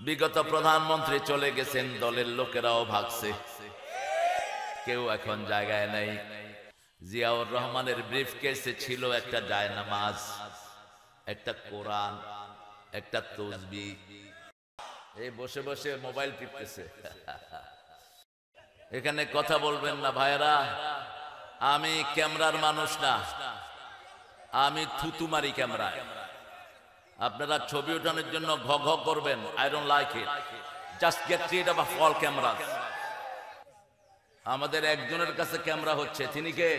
বিগত প্রধানমন্ত্রী চলে গেছেন, দলের লোকেরাও ভাগছে, কেউ এখন জায়গায় নেই। জিয়াউর রহমানের ব্রিফকেসে ছিল একটা জায়নামাজ, একটা কোরআন, একটা তসবিহ। এই বসে বসে মোবাইল টিপতেছে। এখানে কথা বলবেন না ভাইরা, আমি ক্যামেরার মানুষ না, আমি থুতুমারি ক্যামেরা। আপনারা ছবি ওঠানোর জন্য ঘ ঘ করবেন, I don't like it, just get rid of all cameras. আমাদের একজনের কাছে ক্যামেরা হচ্ছে, তিনি কে?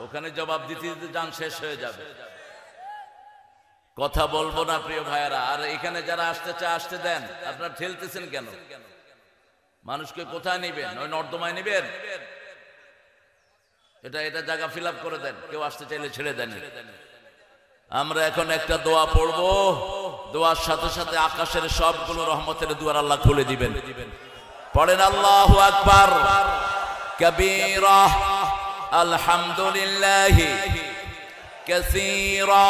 ওখানে জবাব দিতে দিতে যান, শেষ হয়ে যাবে। কথা বলবো না প্রিয় ভাইয়েরা। আর এখানে যারা আসতে চায় আসতে দেন, আপনারা ঠেলতেছেন কেন? মানুষকে কোথায় নিবেন? ওই নর্দমায় নিবেন? এটা জায়গা ফিল আপ করে দেন, কেউ আসতে চাইলে ছেড়ে দেন। আমরা এখন একটা দোয়া পড়বো, দোয়ার সাথে সাথে আকাশের সবগুলো রহমতের দুয়ার আল্লাহ খুলে দিবেন। পড়েন আল্লাহু আকবার কবীরা, আলহামদুলিল্লাহি কাসীরা,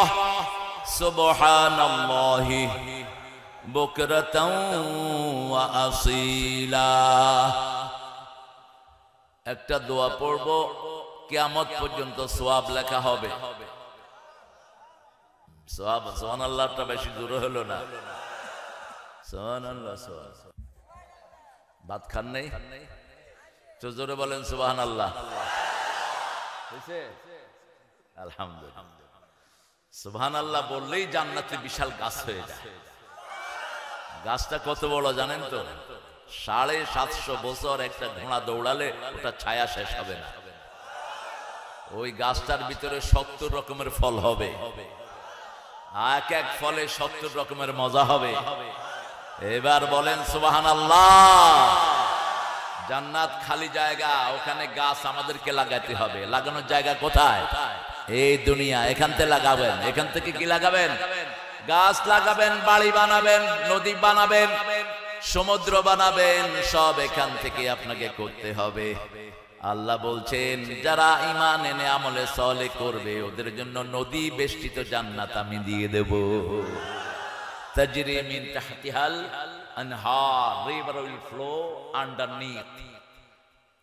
সুবহানাল্লাহি বুকরাতাও ওয়া আসীলা। একটা দোয়া পড়বো, কিয়ামত পর্যন্ত সওয়াব লেখা হবে। সওয়াব, সুবহানাল্লাহটা বেশি দূর হলো না। সুবহানাল্লাহ। ভাত খান নাই তো জোরে বলেন সুবহানাল্লাহ। হয়েছে? আলহামদুলিল্লাহ। সুবহানাল্লাহ বললেই জান্নাতে বিশাল গাছ হয়ে যায়। গাছটা কত বড় জানেন তো? 750 বছর একটা ঘোড়া দৌড়ালে ওটা ছায়া শেষ হবে না। ওই গাছটার ভিতরে 70 রকমের ফল হবে, এক এক ফলে 70 রকমের মজা হবে। এবার বলেন সুবহানাল্লাহ। জান্নাত খালি জায়গা, ওখানে গাছ আমাদেরকে লাগাতে হবে। লাগানোর জায়গা কোথায়? এই দুনিয়া। এখান থেকে লাগাবেন। এখান থেকে কি লাগাবেন? গাছ লাগাবেন, বাড়ি বানাবেন, নদী বানাবেন, সমুদ্র বানাবেন, সব এখান থেকে আপনাকে করতে হবে। আল্লাহ বলছেন, যারা ঈমান এনে আমলে সালেহ করবে ওদের জন্য নদী বেষ্টিত জান্নাত আমি দিয়ে দেব। তাজরি মিন তাহতিহাল আনহার, রিভার উইল ফ্লো আন্ডারনিথ।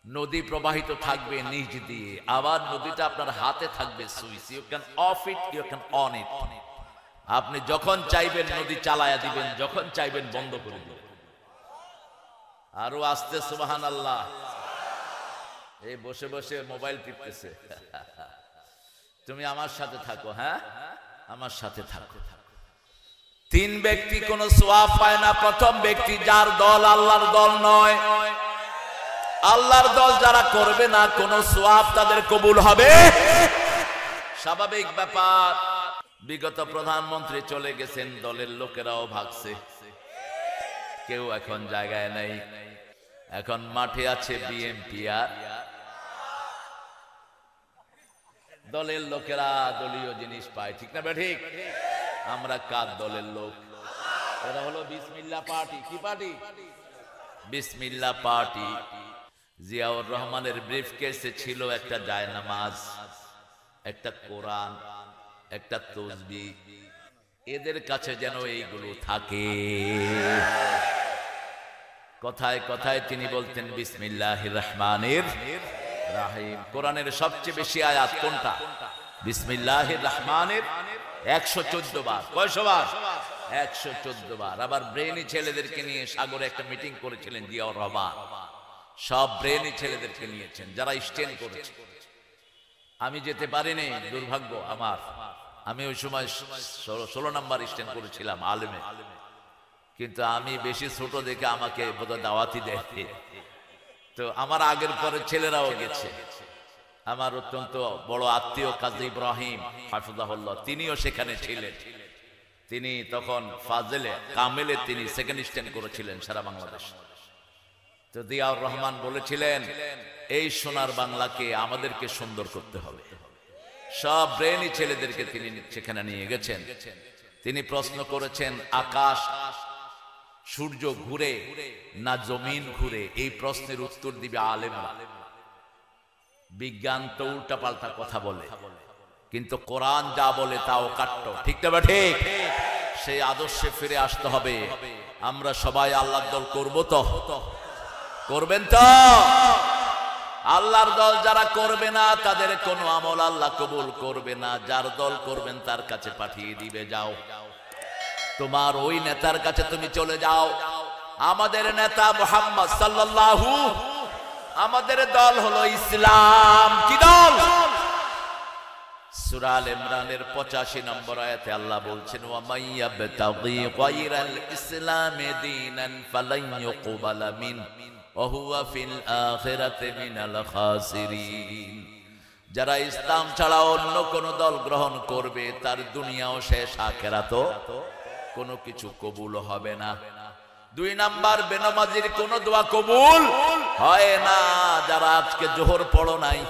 নদী প্রবাহিত থাকবে নিচ দিয়ে, আবার নদীটা আপনার হাতে থাকবে switch. You can off it, you can on it. আপনি যখন চাইবেন নদী চালায়া দিবেন, যখন চাইবেন বন্ধ করে দিবেন। আরো আস্তে সুবহানাল্লাহ। এই বসে বসে মোবাইল টিপতেছে। তুমি আমার সাথে থাকো, হ্যাঁ আমার সাথে থাকো। 3 ব্যক্তি কোন সওয়াব পায় না। প্রথম ব্যক্তি যার দল আল্লাহর দল নয়। আল্লাহর দল যারা করবে না, কোন সওয়াব তাদের কবুল হবে? স্বাভাবিক ব্যাপার। বিগত প্রধানমন্ত্রী চলে গেছেন, দলের লোকেরাও ভাগছে, কেউ এখন জায়গায় নেই। এখন মাঠে আছে বিএনপি আর দলের লোকেরা দলীয় জিনিস পায়, ঠিক না ঠিক? আমরা কার দলের লোক? এরা হলো বিসমিল্লাহ পার্টি। কি পার্টি? বিসমিল্লাহ পার্টি। জিয়াউর রহমানের ব্রিফকেসে ছিল একটা জায়নামাজ, একটা কোরআন, একটা তসবিহ। এদের কাছে যেন এইগুলো থাকে। কথায় কথায় তিনি বলতেন বিসমিল্লাহির রহমানির রহিম। কোরআনের সবচেয়ে বেশি আয়াত কোনটা? বিসমিল্লাহির রহমানির 114 বার। কয়শো বার? 114 বার। আবার ব্রেনি ছেলেদেরকে নিয়ে সাগরে একটা মিটিং করেছিলেন জিয়াউর রহমান। সব ব্রেনি ছেলেদেরকে নিয়েছেন যারা স্ট্যান্ড করেছে। আমি যেতে পারিনি, দুর্ভাগ্য আমার। আমি ওই সময় 16 নম্বর স্ট্যান্ড করেছিলাম আলেমে, কিন্তু আমি বেশি ছোট দেখে আমাকে বোধহয় দাওয়াতি দেয়। তো আমার আগের পরে ছেলেরাও গেছে। আমার অত্যন্ত বড় আত্মীয় কাজী ইব্রাহিম হাফিজাহুল্লাহ, তিনিও সেখানে ছিলেন। তিনি তখন ফাজেলে কামেলে তিনি সেকেন্ড স্ট্যান্ড করেছিলেন সারা বাংলাদেশ। তো জিয়াউর রহমান বলেছিলেন, এই সোনার বাংলাকে আমাদেরকে সুন্দর করতে হবে। সব ব্রেনি ছেলেদেরকে তিনি সেখানে নিয়ে গেছেন। তিনি প্রশ্ন করেছেন, আকাশ সূর্য ঘুরে না জমিন ঘুরে? এই প্রশ্নের উত্তর দিবে আলেমরা। বিজ্ঞান তো উল্টা পাল্টা কথা বলে, কিন্তু কোরআন যা বলে তাও কাট্য, ঠিক না ঠিক? সেই আদর্শে ফিরে আসতে হবে। আমরা সবাই আল্লাহর দল করব তো? করবেন তো? আল্লাহর দল যারা করবে না তাদের কোনো আমল আল্লাহ কবুল করবে না। যার দল করবেন তার কাছে পাঠিয়ে দিবে, যাও তোমার ওই নেতার কাছে তুমি চলে যাও। আমাদের নেতা মুহাম্মদ সাল্লাল্লাহু, আমাদের দল হলো ইসলাম। কি দল? সূরা আল ইমরানের 85 নম্বর আয়াতে আল্লাহ বলছেন, ওয়া মাইয়াবতাগি গায়রাল ইসলামি দীনান ফালান ইউকবালা মিন ওয়া হুয়া ফিল আখিরাতি মিনাল খাসিরিন। যারা ইসলাম ছাড়া অন্য কোন দল গ্রহণ করবে তার দুনিয়াও শেষ, আখিরাতও কোনো কিছু কবুল হবে না। 2 নাম্বার, বেনামাজির কোন দোয়া কবুল হয় না। যারা আজকে জোহর পড়ো নাই,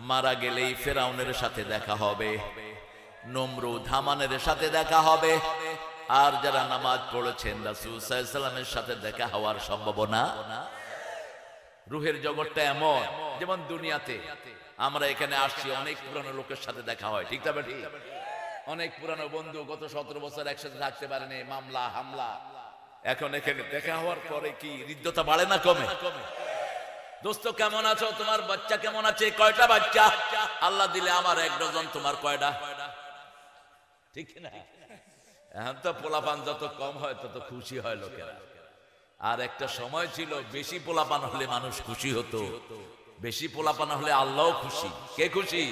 মারা গেলেই ফেরাউনের সাথে দেখা হবে, নমরুদ হামানের সাথে দেখা হবে। আর যারা নামাজ পড়েছেন রাসূল সাল্লাল্লাহু আলাইহি ওয়াসাল্লামের সাথে দেখা হওয়ার সম্ভাবনা। রূহের জগৎটা এমন, যেমন দুনিয়াতে আমরা এখানে আসছি, অনেক পুরানো লোকের সাথে দেখা হয়, ঠিক না বেঠিক? অনেক পুরানো বন্ধু, গত 17 বছর একসাথে থাকতে পারেনি, মামলা হামলা, এখন এখানে দেখা হওয়ার পরে কি হৃদ্যতা বাড়ে না কমে? দোস্ত কেমন আছো? তোমার বাচ্চা কেমন আছে? কয়টা বাচ্চা? আল্লাহ দিলে আমার 1 ডজন, তোমার কয়টা? ঠিক না? এখন তো পোলাপান যত কম হয় তত খুশি হয় লোকেরা। আর একটা সময় ছিল বেশি পোলাপান হলে মানুষ খুশি হতো, বেশি পোলাপান হলে আল্লাহও খুশি। কে খুশি?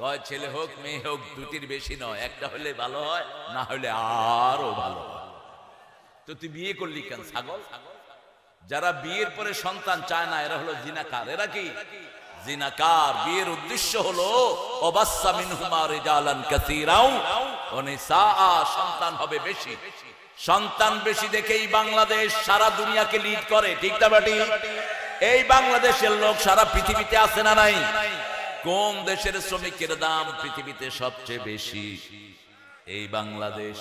কয় ছেলে হোক মেয়ে হোক, 2টির বেশি নয়, একটা হলে ভালো হয়, না হলে আরো ভালো হয়। তো তুই বিয়ে করলি কেন ছাগল? যারা বিয়ের পরে সন্তান চায় না এরা হলো জিনাকার। এরা কি জিনাকার? বিয়ের উদ্দেশ্য হলো ওয়াবাসসা মিনহুমা রিজালান কাসীরাও ওয়া নিসাআ, সন্তান হবে বেশি। সন্তান বেশি দেখেই বাংলাদেশ সারা দুনিয়াকে লিড করে, ঠিক না বেটি? এই বাংলাদেশের লোক সারা পৃথিবীতে আছে না নাই? কোন দেশের শ্রমিকের দাম পৃথিবীতে সবচেয়ে বেশি? এই বাংলাদেশ।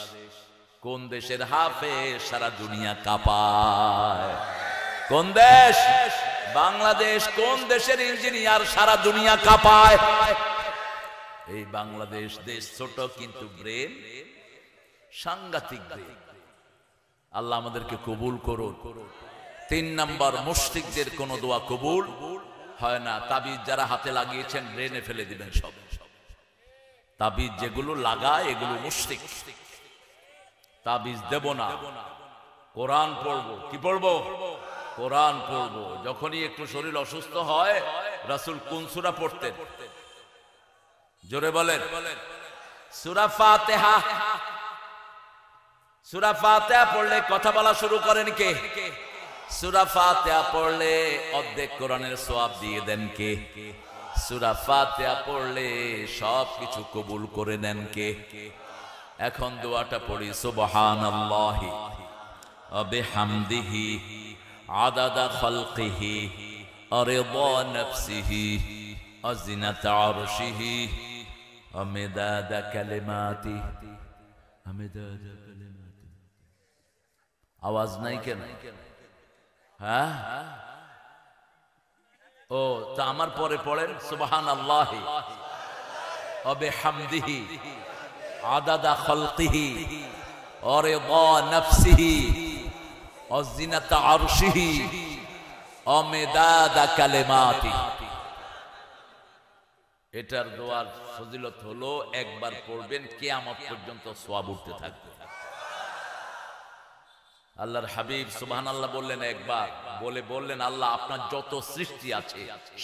কোন দেশের হাফেজ সারা দুনিয়া কাঁপায়? কোন দেশ? বাংলাদেশ। কোন দেশের ইঞ্জিনিয়ার সারা দুনিয়া কাঁপায়? এই বাংলাদেশ। দেশ ছোট কিন্তু ব্রেন সাংঘাতিক ব্রেন। আল্লাহ আমাদেরকে কবুল করুন। 3 নাম্বার, মুশরিকদের কোন দোয়া কবুল হয় না। তাবিজ যারা হাতে লাগিয়েছেন ব্রেনে ফেলে দিবেন সব। তাবিজ যেগুলো লাগায় এগুলো মুশরিক। তাবিজ দেব না, কোরআন পড়বো। কি পড়বো? কোরআন পড়বো। যখনই একটু শরীর অসুস্থ হয় রাসূল কোন সূরা পড়তেন? জোরে বলেন। সূরা ফাতিহা। সূরা ফাতিহা পড়লে কথা বলা শুরু করেন কে? সূরা ফাতিহা পড়লে অর্ধেক কোরআনের সওয়াব দিয়ে দেন কে? সূরা ফাতিহা পড়লে সবকিছু কবুল করে নেন কে? এখন দোয়াটা পড়ি, সুবহানাল্লাহি ওয়া বিহামদিহি আদাদা খালকিহি ওয়া রিদা নাফসিহি ওয়া জিনাতা আরশিহি ওয়া মিদাদা কালিমাতিহি। আওয়াজ নাই কেন? হ্যাঁ, ও তা আমার পরে পড়েন, সুবহানাল্লাহি ওয়া বিহামদিহি আদাদা খালকিহি ওয়া রিদা নাফসিহি ওয়া জিনাতা আরশিহি ওয়া মিদাদা কালিমাতিহি। এটার দোয়ার ফজিলত হলো একবার পড়বেন কিয়ামত পর্যন্ত সওয়াব উঠতে থাকবে। আল্লাহর হাবিব সুবহানাল্লাহ বললেন, একবার বলে বললেন, আল্লাহ আপনার যত সৃষ্টি আছে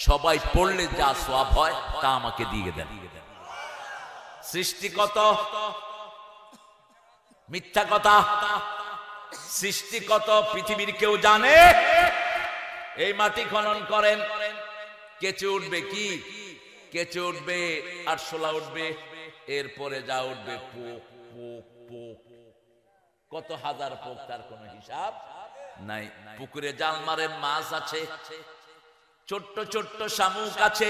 সবাই পড়লে যা সওয়াব হয় তা আমাকে দিয়ে দেন। সৃষ্টি কত? মিথ্যা কথা। সৃষ্টি কত পৃথিবীর কেউ জানে? এই মাটি খনন করেন, কেঁচে উঠবে কি? কেঁচে উঠবে, আরশোলা উঠবে, এরপরে যা উঠবে পোক পোক পোক। কত হাজার পোক, তার কোনো হিসাব নাই। পুকুরে জাল মারে মাছ আছে, ছোট্ট ছোট্ট শামুক আছে,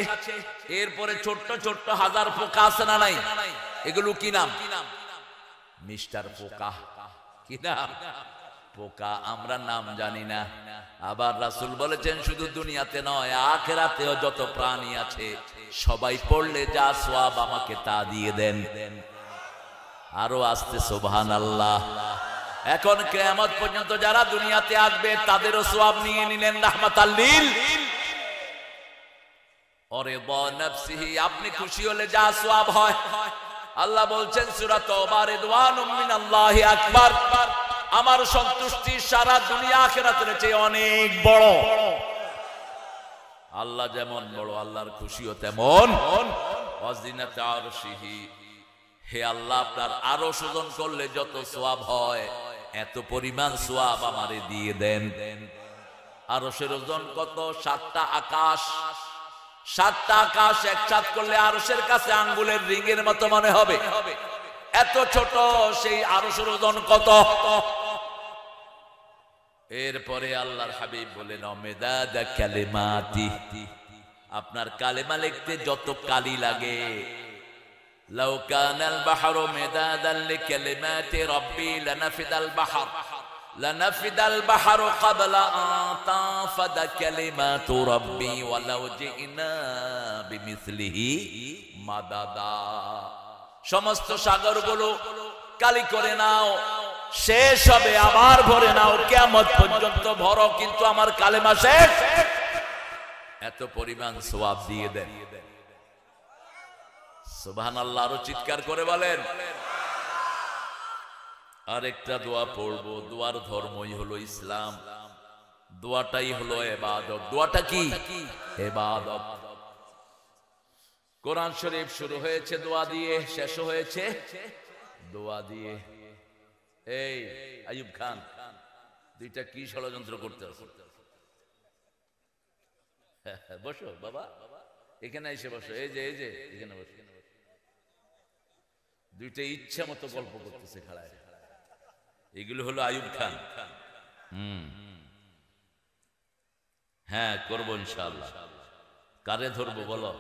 এরপরে ছোট্ট ছোট্ট হাজার পোকা আছে না নাই? এগুলো কি নাম? মিস্টার পোকা। কি নাম? পোকা। আমরা নাম জানি না। আবার রাসূল বলেছেন শুধু দুনিয়াতে নয় আখিরাতেও যত প্রাণী আছে সবাই পড়লে যা সওয়াব আমাকে তা দিয়ে দেন। আরো আস্তে সুবহানাল্লাহ। এখন কিয়ামত পর্যন্ত যারা দুনিয়াতে আসবে তাদেরও সওয়াব নিয়ে নিলেন রাহমাতাল লিল ওরিদা নফসিহি, আপনি খুশি হলে যা সওয়াব হয়। আল্লাহ বলছেন সূরা তাওবা, রিদওয়ানুম মিনাল্লাহি আকবার, আমার সন্তুষ্টি সারা দুনিয়া আখিরাতের চেয়ে অনেক বড়। আল্লাহ যেমন বড়, আল্লাহর খুশিও তেমন। ওয়াজিনাত আরশিহি, হে আল্লাহ আপনার আরশ ওজন করলে যত সওয়াব হয় এত পরিমাণ সওয়াব আমারে দিয়ে দেন। আরশের ওজন কত? 7টা আকাশ। 7টা আকাশ একসাথ করলে আরশের কাছে আঙ্গুলের রিংয়ের মতো মনে হবে, এত ছোট সেই আরশের ওজন কত? এরপরে আল্লাহর হাবিব বলেন মেদাদা কালিমাতি, আপনার কালেমা লিখতে যত কালি লাগে। লাউ কানাল বাহরু মিদাদান লিকালিমাতি রাব্বি লানাফিদাল বাহর, লানাফিদাল বাহরু ক্বাবলা আন তানফাদা কালিমাতু রাব্বি ওয়ালাউ জিনা বিমিসলিহি মাদাদা। সমস্ত সাগরগুলো কালি করে নাও, শেষ হবে আবার ভরে নাও, কিয়ামত পর্যন্ত ভরো, কিন্তু আমার কালেমা শেষ। এত পরিমাণ সওয়াব দিয়ে দেন। সুবহানাল্লাহ, আরো চিৎকার করে বলেন। আরেকটা দোয়া পড়বো, দোয়ার ধর্মই হলো ইসলাম, দোয়াটাই হলো ইবাদত। দোয়াটা কি? ইবাদত। কোরআন শরীফ শুরু হয়েছে দোয়া দিয়ে, শেষ হয়েছে দোয়া দিয়ে। এই আইয়ুব খান, দুইটা কি ষড়যন্ত্র করতে আছে? বসো বাবা, এখানে এসে বসো, এই যে এখানে বসো। দুইটা ইচ্ছা মতো গল্প করতেছে খাড়ায়, এগুলো হলো আইয়ুব খান। হ্যাঁ করবো ইনশাআল্লাহ। কারে ধরবো বলো?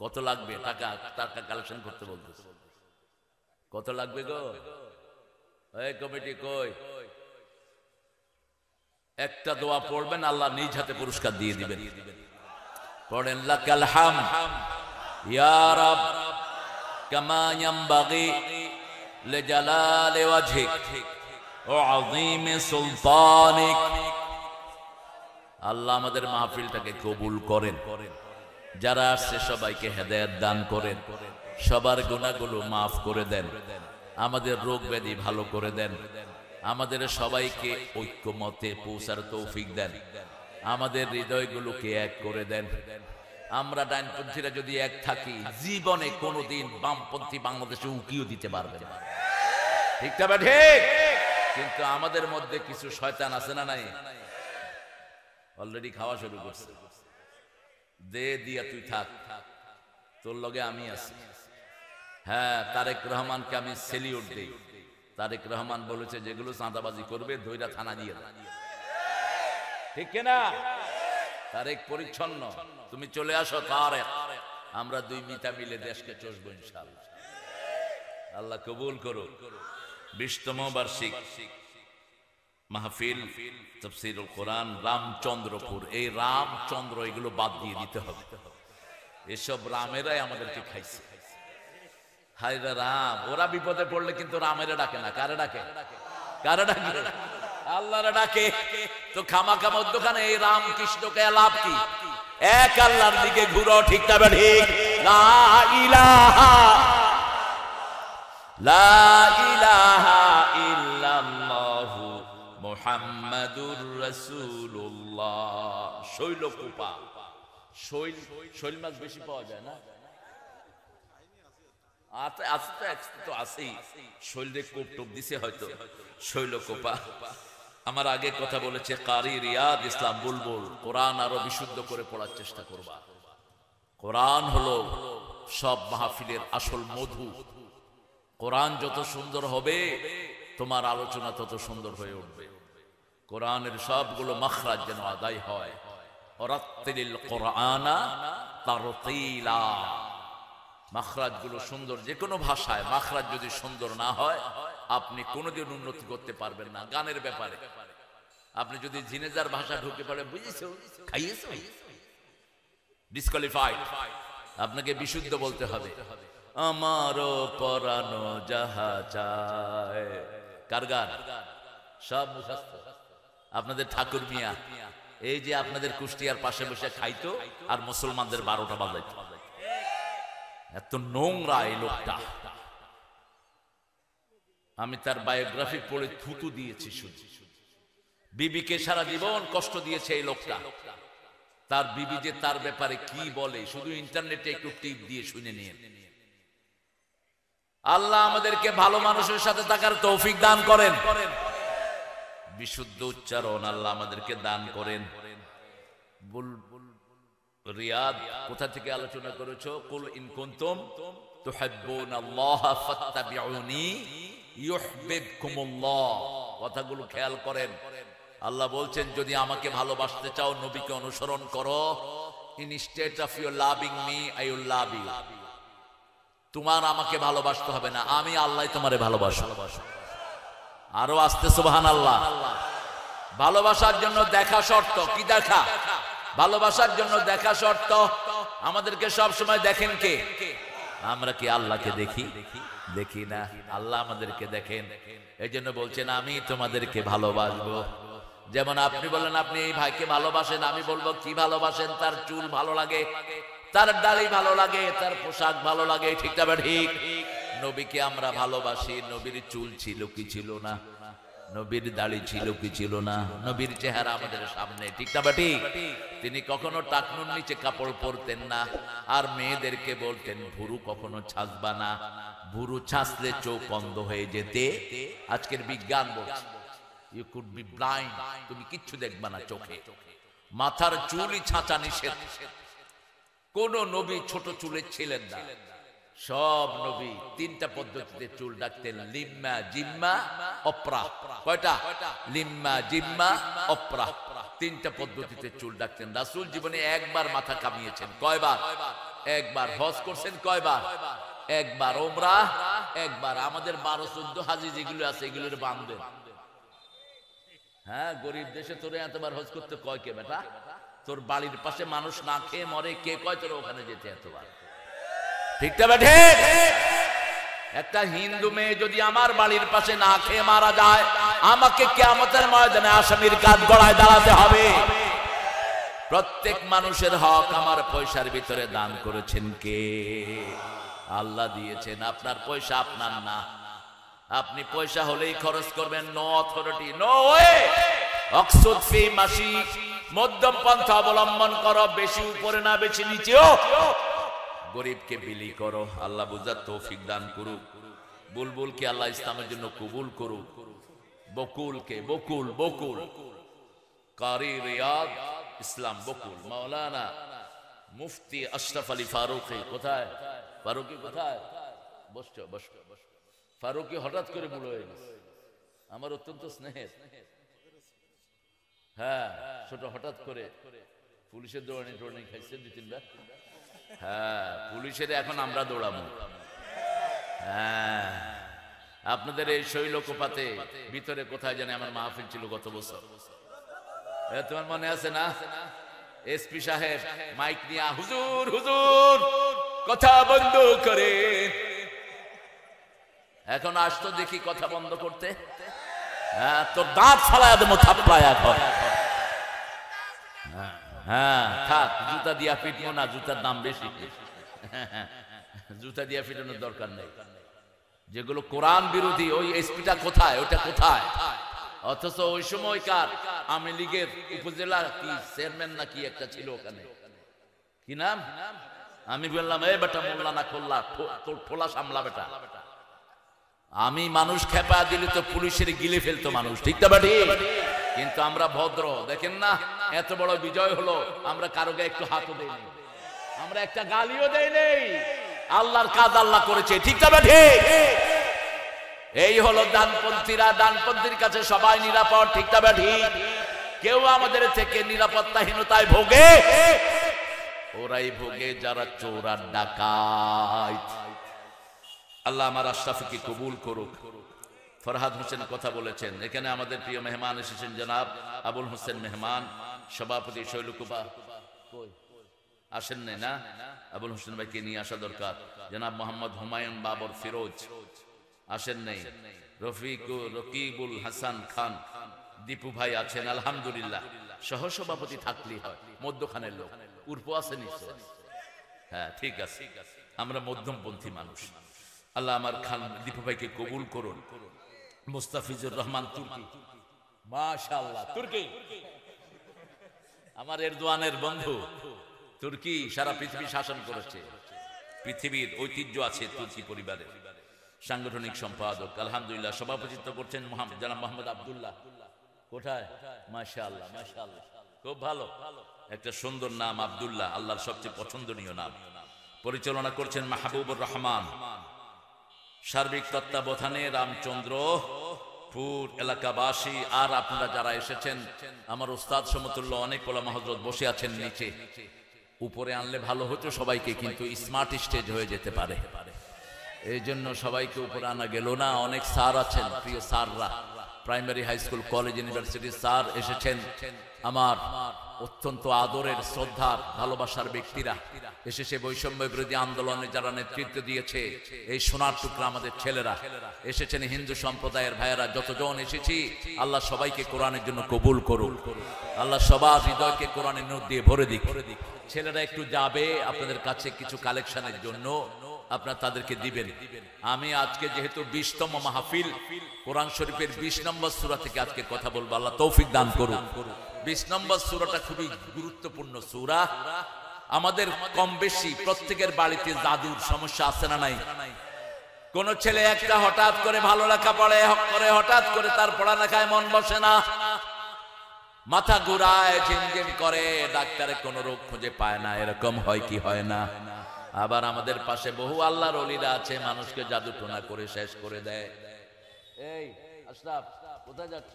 কত লাগবে? টাকা টাকা কালেকশন করতে বলতেছে। কত লাগবে গো? এই কমিটি কই? একটা দোয়া পড়বেন, আল্লাহ নিজ হাতে পুরস্কার দিয়ে দিবেন। পড়েন লাকাল হামদ ইয়া রাব কামা ইয়ানবাগি লিজালালি ওয়াজহিক ওয়া আযীমি সুলতানিক। আল্লাহ আমাদের মাহফিলটাকে কবুল করেন, যারা আসছে সবাইকে হেদায়েত দান করেন, সবার গুনাহগুলো মাফ করে দেন, আমাদের রোগ ব্যাধি ভালো করে দেন, আমাদের সবাইকে ঐক্যমতে পৌঁছার তৌফিক দেন, আমাদের হৃদয়গুলোকে এক করে দেন। আমরা ডানপন্থীরা যদি এক থাকি, জীবনে কোনোদিন বামপন্থী বাংলাদেশে উকিও দিতে পারবে না। ঠিক না ঠিক? কিন্তু আমাদের মধ্যে কিছু শয়তান আছে না নাই? অলরেডি খাওয়া শুরু করছে। দে দিয়া তুই থাক, তোর লগে আমি আছি। হ্যাঁ, তারেক রহমানকে আমি সেলিউট দেই। তারেক রহমান বলেছে যেগুলো চাঁদাবাজি করবে ধইরা থানা দিয়ে দাও। ঠিক না? তারেক পরিচ্ছন্ন, তুমি চলে আসো তারেক, আমরা দুই মিতা মিলে দেশকে চষবো ইনশাআল্লাহ। আল্লাহ কবুল করো। 20তম বার্ষিক মাহফিল তাফসীরুল কোরআন রামচন্দ্রপুর। এই রামচন্দ্র এগুলো বাদ দিয়ে দিতে হবে। এসব রামেরাই আমাদেরকে খাইছে। হায়রা রাম, ওরা বিপদে পড়লে কিন্তু রামেরা ডাকে না। কারে ডাকে? কারে ডাকে? আল্লাহরে ডাকে। তো খামাখা মধ্যখানে এই রাম কৃষ্ণকে লাভ কি? এক আল্লাহর দিকে ঘুরো। ঠিক না ঠিক? লা ইলাহা ইল্লাল্লাহু মুহাম্মাদুর রাসূলুল্লাহ। শৈলকুপা, শৈল মাছ বেশি পাওয়া যায় না? শৈলে কোপ টোপ দিছে হয়তো। শৈলকুপা। আমার আগে কথা বলেছে কারি রিয়াদ ইসলাম বুলবুল, কোরআন আরো বিশুদ্ধ করে পড়ার চেষ্টা করবা। কোরআন হলো সব মাহফিলের আসল মধু। কোরআন যত সুন্দর হবে তোমার আলোচনা তত সুন্দর হয়ে উঠবে। কোরআনের সবগুলো মাখরাজ যেন আদায় হয়। ওয়ারাত্তিলিল কোরআনা তারতিলা। মাখরাজ গুলো সুন্দর। যে কোনো ভাষায় মাখরাজ যদি সুন্দর না হয় আপনি কোনোদিন উন্নতি করতে পারবেন না। গানের ব্যাপারে আপনি যদি জিনেজার ভাষা ঢুকে পড়ে, বুঝেছো, খাইয়েছো, ডিসকোয়ালিফাইড। আপনাকে বিশুদ্ধ বলতে হবে। আমারও পরানো যাহা চায় কার গান? সব মুখস্থ। আপনাদের ঠাকুর মিয়া এই যে আপনাদের কুষ্টিয়ার পাশে বসে খাইতো আর মুসলমানদের 12টা বাজাইতো। এত নোংরা এই লোকটা। আমি তার বায়োগ্রাফি পড়ে থুতু দিয়েছি শুধু। বিবিকে সারা জীবন কষ্ট দিয়েছে এই লোকটা। তার বিবি যে তার ব্যাপারে কি বলে শুধু ইন্টারনেটে একটু টিপ দিয়ে শুনে নিয়ে। আল্লাহ আমাদেরকে ভালো মানুষের সাথে থাকার তৌফিক দান করেন, বিশুদ্ধ উচ্চারণ আল্লাহ আমাদেরকে দান করেন। রিয়াদ কোথা থেকে আলোচনা করেছো? কুল ইন কুনতুম তুহিব্বুনাল্লাহ ফাত্তাবিউনি ইউহিব্বুকুমুল্লাহ। কথাগুলো খেয়াল করেন। আল্লাহ বলছেন যদি আমাকে ভালোবাসতে চাও নবীকে অনুসরণ করো। Instead of you loving me I will love you. তোমার আমাকে ভালোবাসতে হবে না, আমি আল্লাহ তোমারে ভালোবাসবো। আরো আস্তে সুবহানাল্লাহ। ভালোবাসার জন্য দেখা শর্ত। কি দেখা? ভালোবাসার জন্য দেখা শর্ত। আমাদেরকে সব সময় দেখেন কে? আমরা কি আল্লাহকে দেখি? দেখি না। আল্লাহ আমাদেরকে দেখেন। এই জন্য বলছেন আমি তোমাদেরকে ভালোবাসবো। যেমন আপনি বলেন আপনি এই ভাইকে ভালোবাসেন, আমি বলবো কি ভালোবাসেন? তার চুল ভালো লাগে, তার দাড়ি ভালো লাগে, তার পোশাক ভালো লাগে। ঠিক না ঠিক? নবীকে আমরা ভালোবাসি। নবীর চুল ছিল কি ছিল না? নবীর দাড়ি ছিল কি ছিল না? নবীর চেহারা আমাদের সামনে। ঠিক না ঠিক? তিনি কখনো টাকনুর নিচে কাপড় পরতেন না। আর মেয়েদেরকে বলতেন ভুরু কখনো ছাঁচবা না, ভুরু ছাঁচলে চোখ অন্ধ হয়ে যেতে। আজকের বিজ্ঞান বলছে ইউ কুড বি ব্লাইন্ড, তুমি কিচ্ছু দেখবা না চোখে। মাথার চুলই ছাঁচা নিষেধ। কোন নবী ছোট চুলের ছিলেন না। সব নবী 3টা পদ্ধতিতে চুল ডাকতেন। লিম্মা, জিম্মা, অপরা। কয়টা? লিম্মা, জিম্মা, অপরা। 3টা পদ্ধতিতে চুল ডাকতেন। রাসূল জীবনে একবার মাথা কামিয়েছেন। কয়বার? একবার। হজ করছেন কয়বার? একবার। ওমরা একবার। আমাদের 12-14 হাজি যেগুলো আছে এগুলোর বান্ধেন। হ্যাঁ, গরিব দেশে তোরে এতবার হজ করতে কয় কে বেটা? তোর বাড়ির পাশে মানুষ না খেয়ে মরে, কে কয় তোর ওখানে যেতে এতবার? ঠিক না ঠিক? একটা হিন্দু মেয়ে যদি আমার বাড়ির পাশে না খেয়ে মারা যায়, আমাকে কিয়ামতের ময়দানে আসামির কাঠ গড়ায় দাঁড়াতে হবে। প্রত্যেক মানুষের হক আমার পয়সার ভিতরে দান করেছেন কে? আল্লাহ দিয়েছেন। আপনার পয়সা আপনার না। আপনি পয়সা হলেই খরচ করবেন। No authority, no way. অকসুদ ফি মাসি, মধ্যম পন্থা অবলম্বন করো। বেশি উপরে না, বেশি নিচেও। গরিবকে বিলি করো। আল্লাহ বুঝার তৌফিক দান করুক। বুলবুলকে আল্লাহ ইসলামের জন্য কবুল করুক। বকুলকে, বকুল বকুল কারি রিয়াদ ইসলাম বকুল মাওলানা মুফতি আশরাফ আলী ফারুকী কোথায়? ফারুকী কোথায়? বসছো বসছো। ফারুকী হঠাৎ করে বুড়ো হয়ে গেছে। আমার অত্যন্ত স্নেহের। হ্যাঁ, ছোট হঠাৎ করে পুলিশের দৌড়ানি টোড়ানি খাইছে 2-3বার। হ্যাঁ, পুলিশের এখন আমরা দৌড়াবো। হ্যাঁ, আপনাদের এই শৈলকুপাতে ভিতরে কোথায় জানে আমার মাহফিল ছিল গত বছর। তোমার মনে আছে না? এসপি সাহেব মাইক নিয়ে হুজুর হুজুর কথা বন্ধ করে। এখন আসতো দেখি কথা বন্ধ করতে। হ্যাঁ, তোর দাঁত ফালায়া দেবো থাপ্পড়ায় এখন। হ্যাঁ, থাক, জুতা দিয়া পিটবো না, জুতার দাম বেশি। জুতা দিয়া পিটানোর দরকার নেই। যেগুলো কোরআন বিরোধী, ওই এসপিটা কোথায়? ওটা কোথায়? অথচ ওই সময়কার আওয়ামী লীগের উপজেলা কি চেয়ারম্যান না কি একটা ছিল ওখানে, কি নাম? আমি বললাম এই বেটা মোল্লা না খোল্লা, তোর ঠোলা সামলা বেটা। আমি মানুষ খেপা দিলে তো পুলিশের গিলে ফেলতো মানুষ। ঠিক না বাড়ি? কিন্তু আমরা ভদ্র। দেখেন না, এত বড় বিজয় হলো, আমরা কারো গায়ে একটু হাতও দেইনি, আমরা একটা গালিও দেই নেই। আল্লাহর কাজ আল্লাহ করেছে। ঠিক না বাড়ি? এই হলো ডানপন্থীরা। ডানপন্থীর কাছে সবাই নিরাপদ। ঠিক না বাড়ি? কেউ আমাদের থেকে নিরাপত্তাহীনতায় ভোগে। ওরাই ভোগে যারা চোর আর ডাকাত। আল্লাহ আমার আশরাফকে কবুল করুক। ফরহাদ হোসেন কথা বলেছেন। এখানে আমাদের প্রিয় মেহমান এসেছেন জনাব আবুল হোসেন মেহমান, সভাপতি শৈলকুপা। আসেন নাই না? আবুল হোসেন ভাইকে নিয়ে আসা দরকার। জনাব মোহাম্মদ হুমায়ুন বাবর ফিরোজ আসেন নাই। রকিবুল হাসান খান দীপু ভাই আছেন আলহামদুলিল্লাহ, সহসভাপতি থাকলেই হয়, মধ্যখানের লোক, উর্ফ আছে নিশ্চয়। হ্যাঁ ঠিক আছে, আমরা মধ্যমপন্থী মানুষ। আল্লাহ আমার খান দীপু ভাইকে কবুল করুন। মুস্তাফিজুর রহমান তুর্কি, মাশাআল্লাহ, তুর্কি আমার এরদোয়ানের বন্ধু। তুর্কি সারা পৃথিবী শাসন করেছে, পৃথিবীর ঐতিহ্য আছে তুর্কি পরিবারের। সাংগঠনিক সম্পাদক আলহামদুলিল্লাহ, সভাপতিত্ব করছেন জনাব মোহাম্মদ আব্দুল্লাহ। কোথায়? মাশাআল্লাহ মাশাআল্লাহ, খুব ভালো, একটা সুন্দর নাম আব্দুল্লাহ, আল্লাহর সবচেয়ে পছন্দনীয় নাম। পরিচালনা করছেন মাহবুবুর রহমান। সার্বিক তত্ত্বাবধানে রামচন্দ্রপুর এলাকাবাসী আর আপনারা যারা এসেছেন, আমার উস্তাদ সমতুল্য অনেক ওলামা হযরত বসে আছেন নিচে, উপরে আনলে ভালো হতো সবাইকে, কিন্তু স্মার্ট স্টেজ হয়ে যেতে পারে, এই জন্য সবাইকে উপরে আনা গেল না। অনেক স্যার আছেন, প্রিয় স্যাররা, প্রাইমারি হাই স্কুল কলেজ ইউনিভার্সিটির স্যার এসেছেন, আমার অত্যন্ত আদরের শ্রদ্ধার ভালোবাসার ব্যক্তিরা এসেছে। বৈষম্য বিরোধী আন্দোলনে যারা নেতৃত্ব দিয়েছে, এই সোনার টুকরা আমাদের ছেলেরা এসেছেন, হিন্দু সম্প্রদায়ের ভাইয়েরা যতজন এসেছি, আল্লাহ সবাইকে কোরআনের জন্য কবুল করুন, আল্লাহ সবার হৃদয়কে কোরআনের নূর দিয়ে ভরে দিক। ছেলেরা একটু যাবে আপনাদের কাছে কিছু কালেকশনের জন্য, আপনারা তাদেরকে দিবেন। আমি আজকে যেহেতু 20তম মাহফিল, কোরআন শরীফের 20 নম্বর সূরা থেকে আজকে কথা বলবো, আল্লাহ তৌফিক দান করুন। 20 নম্বর সূরাটা খুবই গুরুত্বপূর্ণ সূরা। আমাদের কম বেশি প্রত্যেকের বাড়িতে জাদুর সমস্যা আছে না নাই? কোন ছেলে একটা হঠাৎ করে ভালো লেখা পড়ে করে, হঠাৎ করে তার পড়ালেখায় মন বসে না, মাথা ঘুরায়, ঝিমঝিম করে, ডাক্তারে কোন রোগ খুঁজে পায় না, এরকম হয় কি হয় না? আবার আমাদের পাশে বহু আল্লাহর ওলিরা আছে, মানুষকে জাদু টোনা করে শেষ করে দেয়। এই আশরাফ, কোথায় যাচ্ছ?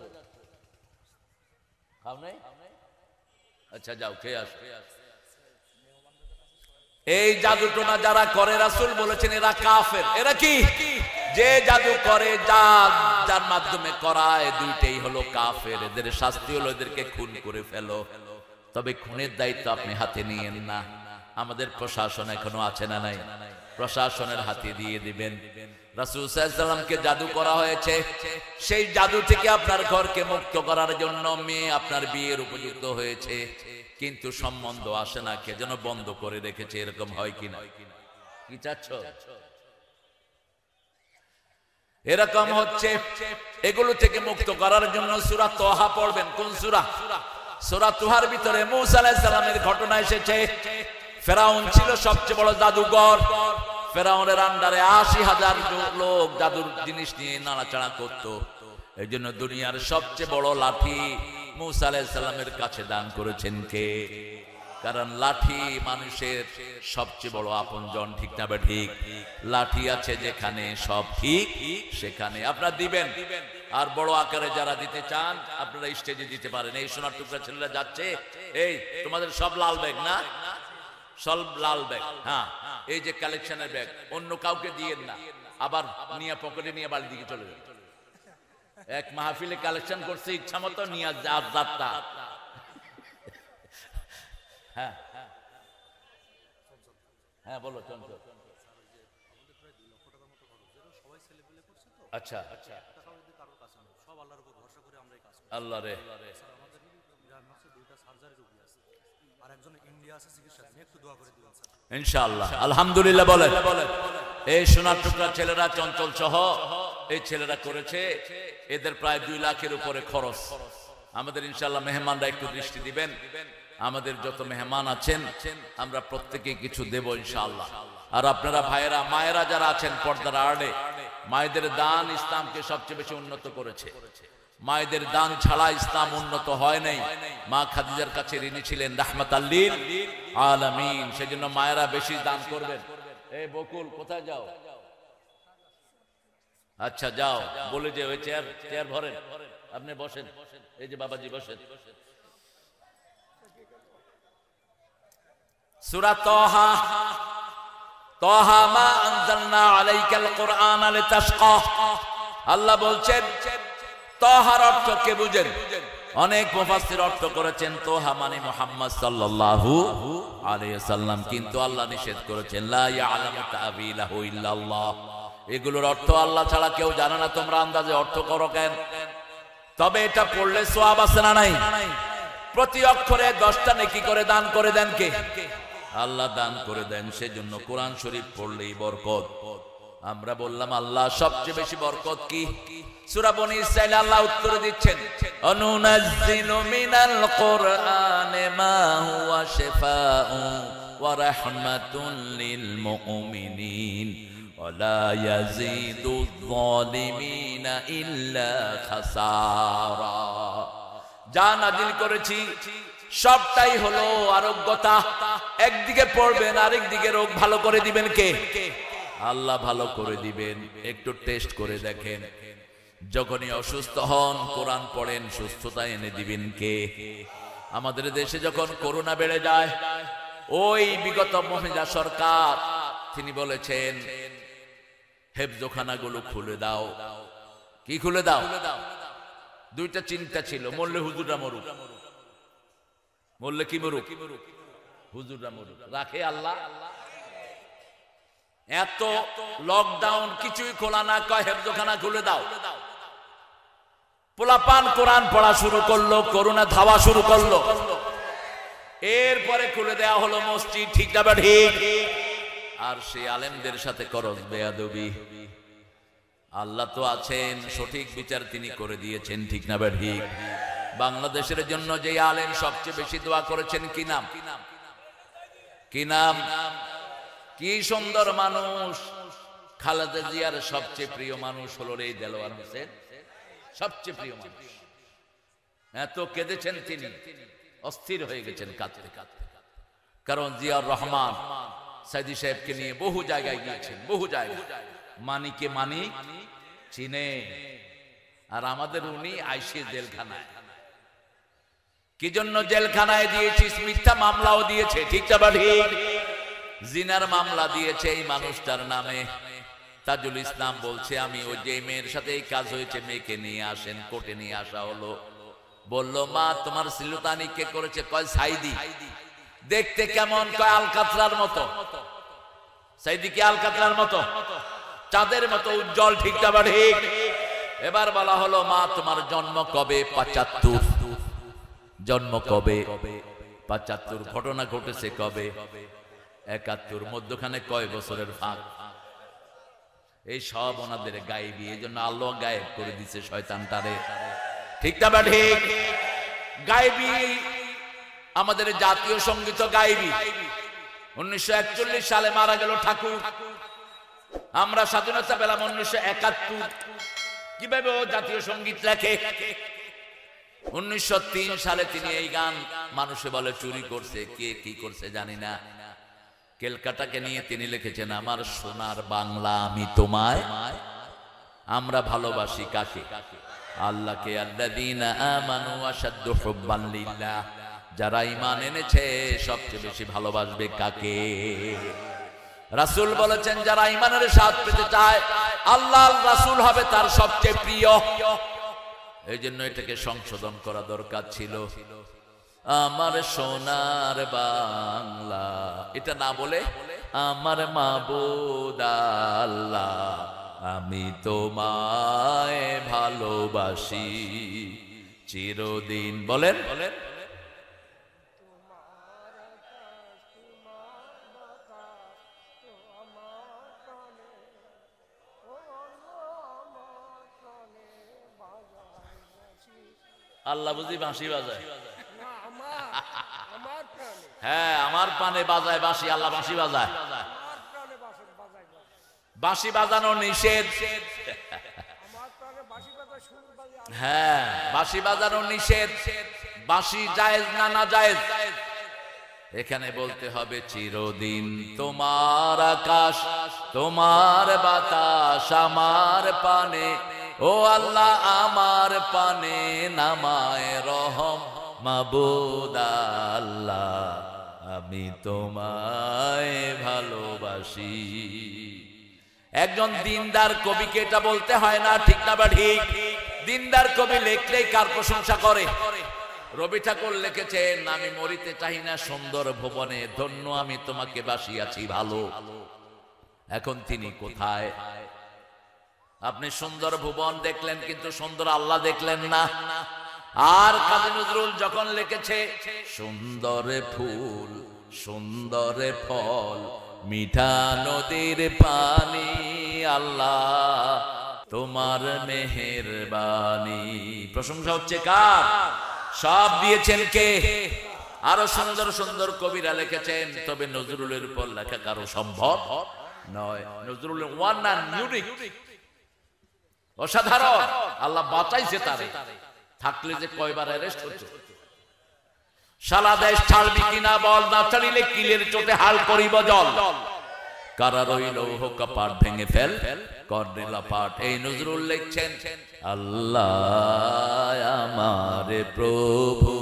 খাও নাই? আচ্ছা যাও, খেয়ে আসো। এই জাদু টোনা যারা করে, রাসূল বলেছেন এরা কাফের। এরা কি? যে জাদু করে, যার মাধ্যমে করায়, দুইটাই হলো কাফের। এদের শাস্তি হলো এদেরকে খুন করে ফেলো। তবে খুনের দায়িত্ব আপনি হাতে নিয়েন না। আমাদের প্রশাসন এখনো আছে না নাই? প্রশাসনের হাতে দিয়ে দিবেন। রাসূল সাল্লাল্লাহু আলাইহি ওয়াসাল্লামকে জাদু করা হয়েছে, সেই জাদু থেকে আপনার ঘরকে মুক্ত করার জন্য মেয়ে আপনার বিয়ের উপযুক্ত হয়েছে, কিন্তু সম্বন্ধ আসে না, কে যেন বন্ধ করে রেখেছে, এরকম হয় কিনা? কি চাচ্ছ? এরকম হচ্ছে। এগুলো থেকে মুক্ত করার জন্য সূরা তোহা পড়বেন। কোন সূরা? সূরা তোহার ভিতরে মূসা আলাইহিস সালামের ঘটনা এসেছে। ফেরাউন ছিল সবচেয়ে বড় জাদুঘর। ফেরাউনের আন্ডারে ৮০,০০০ লোক জাদুর জিনিস নিয়ে নাড়াচাড়া করত। এই জন্য দুনিয়ার সবচেয়ে বড় লাঠি মূসা আলাইহিস সালামের কাছে দান করেছেন কে? কারণ লাঠি মানুষের সবচেয়ে বড় আপনজন, ঠিক না ঠিক? লাঠি আছে যেখানে সব ঠিক সেখানে আপনারা দিবেন। আর বড় আকারে যারা দিতে চান আপনারা স্টেজে দিতে পারেন। এই সোনার টুকরা ছেলেরা যাচ্ছে, এই তোমাদের সব লাল ব্যাগ না? সব লাল ব্যাগ। হ্যাঁ, এই যে কালেকশনের ব্যাগ, অন্য কাউকে দিয়েন না, আবার নিয়ে পকেটে নিয়ে বাড়ির দিকে চলে যান। এক মাহফিলে কালেকশন করছে, ইচ্ছা মতো নিয়ে যাত্রা। হ্যাঁ হ্যাঁ বলো চঞ্চল। আচ্ছা আল্লাহ রে, ইনশাআল্লাহ আলহামদুলিল্লাহ বলে। এই সোনার টুকরা ছেলেরা, চঞ্চল সহ এই ছেলেরা করেছে, এদের প্রায় 2 লাখের উপরে খরচ। আমাদের ইনশাআল্লাহ মেহমানরা একটু দৃষ্টি দিবেন। আমাদের যত মেহমান আছেন আমরা প্রত্যেকে কিছু দেব ইনশাআল্লাহ। আর আপনারা ভাইয়েরা, মায়েরা যারা আছেন পর্দার আড়ে, মায়েদের দান ইসলামকে সবচেয়ে বেশি উন্নত করেছে। মায়েদের দান ছাড়া ইসলাম উন্নত হয় নাই। মা খাদিজার কাছে ঋণী ছিলেন রাহমাতাল লিল আলামিন, সেজন্য মায়েরা বেশি দান করবেন। এই বকুল কোথায় যাও? আচ্ছা যাও, বলে যে ওই চেয়ার ভরেন, আপনি বসেন। এই যে বাবাজি বসেন। সূরা তাহা, তাহা মা আনজালনা আলাইকাল কুরআনা লিতাশকা। আল্লাহ বলছেন তাহার অর্থ কে বুঝেন? অনেক মুফাসসির অর্থ করেছেন তাহা মানে মুহাম্মদ সাল্লাল্লাহু আলাইহি ওয়াসাল্লাম, কিন্তু আল্লাহ নিষেধ করেছেন লা ইয়ালামু তা'বীলাহু ইল্লাল্লাহ। এগুলোর অর্থ আল্লাহ ছাড়া কেউ জানে না, তোমরা আন্দাজে অর্থ করো কেন? তবে এটা পড়লে সওয়াব আছে না নাই? প্রতি অক্ষরে 10টা নেকি করে দান করে দেন কে? আল্লাহ দান করে দেন। সেজন্য কোরআন শরীফ পড়লেই বরকত। আমরা বললাম আল্লাহ সবচেয়ে বেশি বরকত কি? সূরা বনী ইসরাঈল আল্লাহ উত্তর দিচ্ছেন, অনুনাজ্জিলু মিনাল কুরআনি মা হুয়া শিফাউ ওয়া রাহমাতুল লিল মুমিনিন ওয়া লা ইয়াজিদুয যালিমিনা ইল্লা খাসারা। যা নাজিল করেছি সবটাই হলো আরোগ্যতা। একদিকে পড়বেন, আরেকদিকে রোগ ভালো করে দিবেন কে? আল্লাহ ভালো করে দিবেন। একটু টেস্ট করে দেখেন, যখনই অসুস্থ হন কোরআন পড়েন, সুস্থতা এনে দিবেন কে? আমাদের দেশে যখন করোনা বেড়ে যায়, ওই বিগত মহিলা সরকার তিনি বলেছেন হেফজখানাগুলো খুলে দাও। কি খুলে দাও? দুইটা চিন্তা ছিল, মরলে হুজুররা মরুক, মরলে কি মরুক? হুজুররা মরুক। রাখে আল্লাহ? এত লকডাউন, কিছুই খোলা না, কয় হেফজখানা খুলে দাও। পোলাপান কোরআন পড়া শুরু করলো, করোনা ধাওয়া শুরু করলো। এরপরে খুলে দেয়া হলো মসজিদ। ঠিক না বা ঠিক? আর সেই আলেমদের সাথে করজ বেয়াদবি। আল্লাহ তো আছেন, সঠিক বিচার তিনি করে দিয়েছেন। ঠিক না বা ঠিক? বাংলাদেশের জন্য যে আলেম সবচেয়ে বেশি দোয়া করেছেন কি নাম? কি নাম? কি সুন্দর মানুষ! খালেদা জিয়ার সবচেয়ে প্রিয় মানুষ হলো এই দেলোয়ার হোসেন, সবচেয়ে প্রিয় মানুষ। এত কেঁদেছেন তিনি, অস্থির হয়ে গেছেন কাঁদতে কাঁদতে। কারণ জিয়াউর রহমান সাইদি সাহেবকে নিয়ে বহু জায়গায় গিয়েছেন, বহু জায়গায়। মানিকে মানিক চিনে, আর আমাদের উনি আইসে জেলখানায়। কি জন্য জেলখানায় দিয়েছিস? মিথ্যা মামলাও দিয়েছে। ঠিক না ঠিক? জিনার মামলা দিয়েছে এই মানুষটার নামে। তাজুল ইসলাম বলছে আমি ওই যে মেয়ের সাথে এই কাজ হয়েছে, মেয়েকে নিয়ে আসেন। কোর্টে নিয়ে আসা হলো। বলল মা তোমার সিলুতানি কে করেছে? কয় সাইদি। দেখতে কেমন? কয় আলকাতরার মতো। সাইদি কি আলকাতরার মতো? চাঁদের মতো উজ্জ্বল। ঠিক না ঠিক? এবার বলা হলো মা তোমার জন্ম কবে? ৭৫। জন্ম কবে? ৭৫। ঘটনা ঘটেছে কবে? ৭১। মধ্যখানে কয় বছরের ফাঁক? এই সব ওনাদের গায়েবী। এই জন্য আল্লাহ গায়েব করে দিছে শয়তানটারে। ঠিক না ঠিক? গায়েবী। আমাদের জাতীয় সঙ্গীত গায়েবী। 1941 সালে মারা গেল ঠাকুর। আমরা স্বাধীনতা পেলাম 1971। কিভাবে ও জাতীয় সঙ্গীত লেখে? 1903 সালে তিনি এই গান, মানুষে বলে চুরি করছে, কে কি করছে জানি না, ক্যালকাটাকে নিয়ে তিনি লিখেছেন আমার সোনার বাংলা আমি তোমায়। আমরা ভালোবাসি কাকে? আল্লাহকে। আল্লাযীনা আমানু আশাদ্দু হুব্বান লিল্লাহ। যারা ঈমান এনেছে সবচেয়ে বেশি ভালোবাসবে কাকে? রাসূল বলেছেন যারা ঈমানের স্বাদ পেতে চায় আল্লাহর রাসূল হবে তার সবচেয়ে প্রিয়। এই জন্য এটাকে সংশোধন করা দরকার ছিল। আমার সোনার বাংলা, এটা না বলে আমার মাবুদ আল্লাহ আমি তোমায় ভালোবাসি চিরদিন। বলেন বলেন। আল্লাহ বুঝি বাঁশি বাজায়? হ্যাঁ, আমার পানে বাজায় বাঁশি। আল্লাহ বাঁশি বাজায়। বাঁশি বাজানো নিষেধ। হ্যাঁ, বাঁশি বাজানো নিষেধ। বাঁশি জায়েজ না না জায়েজ? এখানে বলতে হবে চিরদিন তোমার আকাশ তোমার বাতাস আমার পানে, ও আল্লাহ আমার পানে নামায় রহম মাবুদ আল্লাহ আমি তোমায় ভালোবাসি। একজন দিনদার কবিকে এটা বলতে হয় না। ঠিক না বা ঠিক? দিনদার কবি লেখলেই কার প্রশংসা করে? রবি ঠাকুর লিখেছেন আমি মরিতে চাই না সুন্দর ভুবনে, ধন্য আমি তোমাকে বাসিয়াছি ভালো। এখন তিনি কোথায়? আপনি সুন্দর ভুবন দেখলেন কিন্তু সুন্দর আল্লাহ দেখলেন না। আর কাজী নজরুল যখন লিখেছে সুন্দর ফুল সুন্দর ফল মিঠা নদীর পানি আল্লাহ তোমার মেহেরবানি, প্রশংসা হচ্ছে কার? সব দিয়েছেন কে? আরো সুন্দর সুন্দর কবিরা লিখেছেন, তবে নজরুলের উপর লেখা কারো সম্ভব নয়। নজরুলের ওয়ান অ্যান্ড ইউনিক, অসাধারণ। আল্লাহ বাঁচাইছে তারে, থাকলে যে কয়বার অ্যারেস্ট হতো। সালা দেশ ছাড়বি কিনা বল, না ছাড়িলে কিলের চোটে হাল করিব জল। কারা রইল হোক পাট ভেঙে ফেল করদিলা পাট। এই নজরুল লিখছেন আল্লাহ আমার প্রভু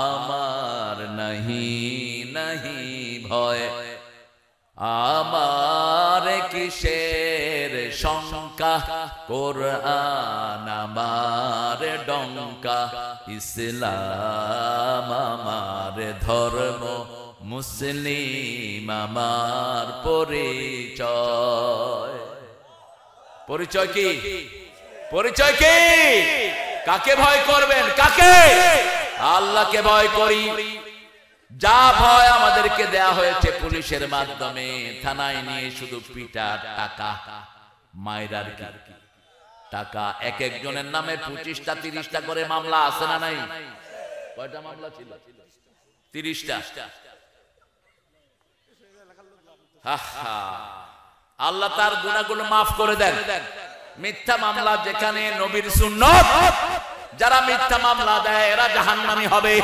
আমার নাহি নাহি ভয়, আমার কিসের শঙ্কা, কোরআন আমার ডঙ্কা, ইসলাম আমার ধর্ম, মুসলিম আমার পরিচয়। পরিচয় কি? পরিচয় কি? কাকে ভয় করবেন? কাকে? আল্লাহকে ভয় করি। যা ভয় আমাদেরকে দেয়া হয়েছে পুলিশের মাধ্যমে, থানায় নিয়ে শুধু পিটা, টাকা, মাইরার টাকা। এক একজনের নামে 25টা 30টা করে মামলা আছে না নাই? কয়টা মামলা ছিল? 30টা। আল্লাহ তার গুনাহগুলো মাফ করে দেন। মিথ্যা মামলা যেখানে নবীর সুন্নাত, যারা মিথ্যা মামলা দেয় এরা জাহান্নামী হবে।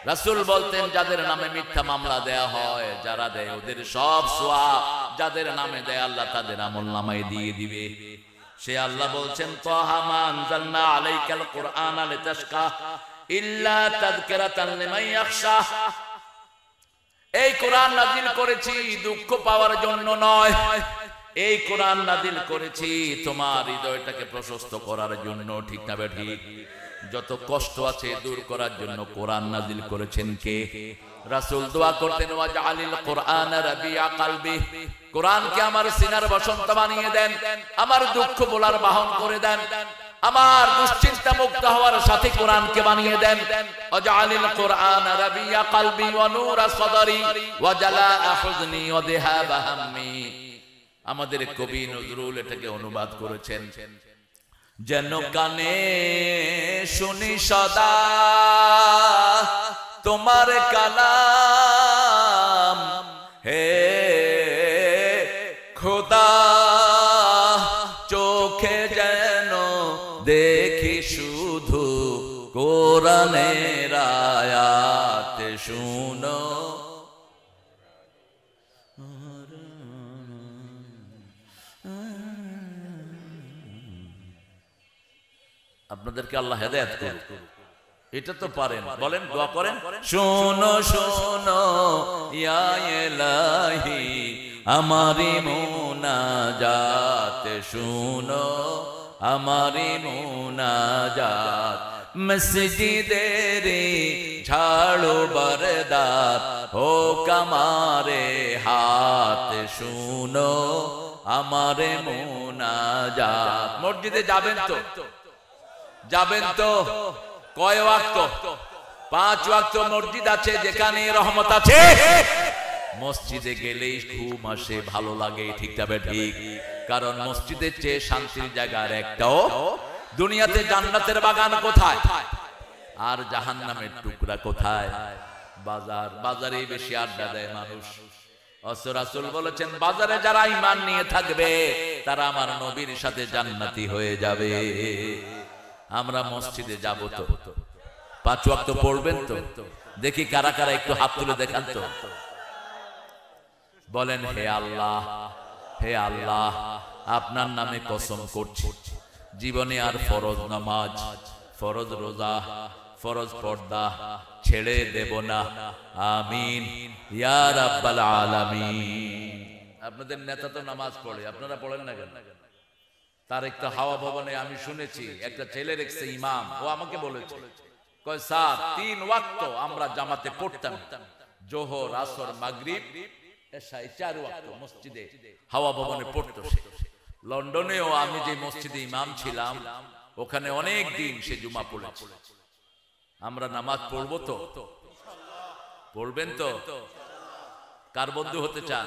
রাসূল বলতেন যাদের নামে মিথ্যা মামলা দেয়া হয়, যারা দেয় ওদের সব সওয়াব যাদের নামে দেয় আল্লাহ তাদের আমলনামায় দিয়ে দিবে। সে আল্লাহ বলছেন তাহা মা আনজালনা আলাইকাল কুরআনা লিতাশকা ইল্লা তাযকিরাতান লিমান ইয়াখশা। এই কোরআন নাযিল করেছি দুঃখ পাওয়ার জন্য নয়, এই কোরআন নাযিল করেছি তোমার হৃদয়টাকে প্রশস্ত করার জন্য। ঠিক না ঠিক? যত কষ্ট আছে দূর করার জন্য কোরআন নাযিল করেছেন কে? রাসূল দোয়া করতেন ওয়াজআলিল কুরআনা রাবিআ কলবি, কোরআনকে আমার সিনার বসন্ত বানিয়ে দেন, আমার দুঃখ বলার বাহন করে দেন, আমার দুশ্চিন্তা মুক্ত হওয়ার সাথে কোরআনকে বানিয়ে দেন। ওয়াজআলিল কুরআনা রাবিআ কলবি ওয়া নূরা সাদরি ওয়া জালাআ হুজনি ওয়া যিহাবা হাম্মি। আমাদের কবি নজরুল এটাকে অনুবাদ করেছেন, যেন কানে শুনি সদা তোমার কালাম, হে খোদা চোখে যেন দেখি শুধু কোরআনের আয়াত শুনো। আপনাদেরকে আল্লাহ হেদায়েত করুন। এটা তো পারেন, বলেন, দোয়া করেন। শোনো শোনো ইয়া ইলাহি আমারি মুনাজাত, শোনো আমারি মুনাজাত, মসজিদের ঝাড়ু বরদার হোক আমারে হাত, শোনো আমারে মুনাজাত। মসজিদে যাবেন তো? যাবেন তো? কয় ওয়াক্ত? 5 ওয়াক্ত মসজিদ আছে যেখানে রহমত আছে। মসজিদে গেলেই ঘুম আসে, ভালো লাগে। ঠিক তবে ঠিক, কারণ মসজিদের চেয়ে শান্তির জায়গা আর একটাও দুনিয়াতে। জান্নাতের বাগান কোথায়? আর জাহান্নামের টুকরা কোথায়? বাজার। বাজারেই বেশি আড্ডা দেয় মানুষ। রাসূল বলেছেন বাজারে যারা ঈমান নিয়ে থাকবে তারা আমার নবীর সাথে জান্নাতি হয়ে যাবে। আমরা মসজিদে যাব তো? 5 ওয়াক্ত পড়বেন তো? দেখি কারা কারা একটু হাত তুলে দেখান তো। বলেন হে আল্লাহ, হে আল্লাহ, আপনার নামে কসম করছি জীবনে আর ফরজ নামাজ, ফরজ রোজা, ফরজ পর্দা ছেড়ে দেব না। আমিন ইয়া রাব্বাল আলামিন। আপনাদের নেতা তো নামাজ পড়ে, আপনারা পড়েন না কেন? তার একটা হাওয়া ভবনে আমি শুনেছি একটা ছেলে রেখেছে ইমাম, ও আমাকে বলেছে, কয় স্যার 3 ওয়াক্ত আমরা জামাতে পড়তাম, জোহর, আসর, মাগরিব, এশা, 4 ওয়াক্ত মসজিদে হাওয়া ভবনে পড়তো। লন্ডনেও আমি যে মসজিদে ইমাম ছিলাম ওখানে অনেক দিন সে জুমা পড়েছে। আমরা নামাজ পড়বো তো? পড়বেন তো? কার বন্ধু হতে চান?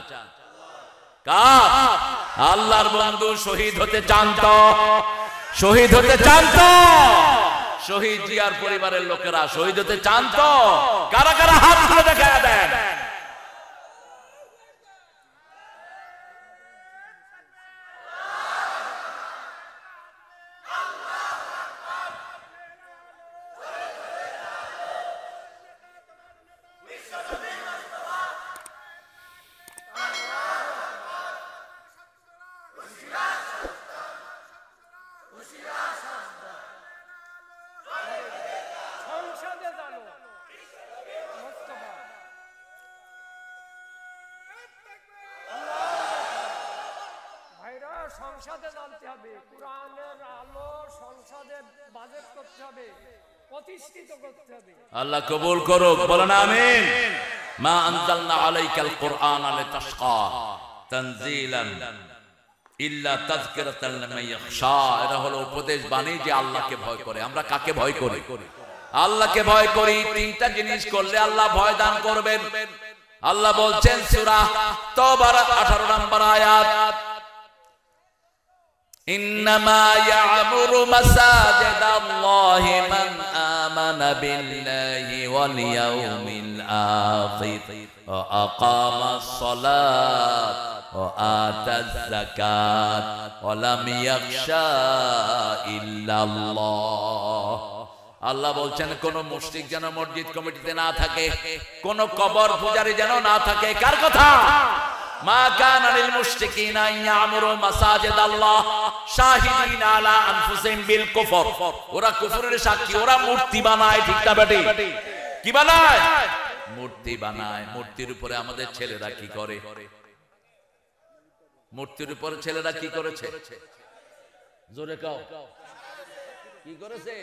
কার? আল্লাহর বন্ধু। শহীদ হতে চান তো? শহীদ হতে চান তো? শহীদ জিয়ার পরিবারের লোকেরা শহীদ হতে চান তো? কারা কারা হাত তুলে দেখায় দেন। সংসদে জানতে হবে, কোরআনের আলো সংসদে বাজেট করতে হবে, প্রতিষ্ঠিত করতে হবে। আল্লাহ কবুল করুক, বলেন আমিন। মা আনজালনা আলাইকাল কুরআনা লিতাশকা তানজিলান ইল্লা তাযকিরাতাল লিমান ইয়াখশা। এটা হলো উপদেশ বাণী যে আল্লাহকে ভয় করে। আমরা কাকে ভয় করি? আল্লাহকে ভয় করি। তিনটা জিনিস করলে আল্লাহ ভয় দান করবেন। আল্লাহ বলছেন সূরা তাওবার 18 নম্বর আয়াত, ইন্নামা ইয়া'মুরু মাসাজিদাল্লাহি মান আমানা বিল্লাহি ওয়াল ইয়াউমিল আখির ওয়া আকামাস সালাত ওয়া আতাজ যাকাত ওয়া লাম ইয়াখশা ইল্লাল্লাহ। আল্লাহ বলছেন কোন মুশরিক যেন মসজিদ কমিটিতে না থাকে, কোন কবর পূজারী যেন না থাকে। কার কথা? মা কানা লিল মুশরিকিনা ইয়ামুরু মাসাজিদাল্লাহ শাহিদিনা আলা আনফুসিহিম বিল কুফর। ওরা কুফরের সাক্ষী, ওরা মূর্তি বানায়। ঠিক না বেটি? কি বানায়? মূর্তি বানায়। মূর্তির উপরে আমাদের ছেলেরা কি করে? মূর্তির উপরে ছেলেরা কি করেছে? জোরে কাও, কি করেছে?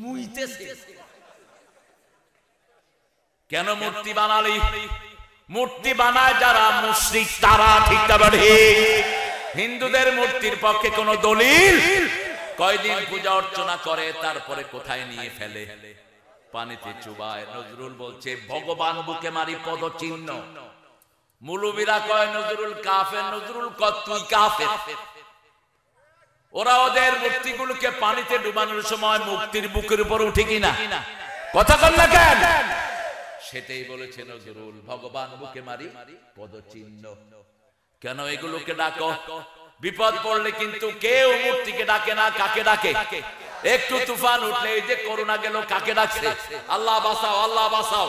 মুইতেছে। কেন মূর্তি বানালি? মূর্তি বানায় যারা মুশরিক তারা। ঠিক না বেটি? হিন্দুদের মূর্তির পক্ষে কোন দলিল? কয়দিন পূজা অর্চনা করে, তারপরে কোথায় নিয়ে ফেলে? পানিতে চুবায়। নজরুল বলছে ভগবান বুকে মারি পদচিহ্ন। মুলুবিরা কয় নজরুল কাফের। নজরুল কয় তুই কাফের। ওরা ওদের মূর্তিগুলোকে পানিতে ডুবানোর সময় মুক্তির বুকের উপর উঠে কিনা? কথা কন না কেন? সেটাই বলেছে নজরুল, ভগবান বুকে মারি পদচিহ্ন। কেন এগুলোকে ডাকো? বিপদ পড়লে কিন্তু কেউ মূর্তিকে ডাকে না। কাকে ডাকে? একটু তুফান উঠলে, এই যে করোনা গেল, কাকে ডাকছে? আল্লাহ বাঁচাও, আল্লাহ বাঁচাও।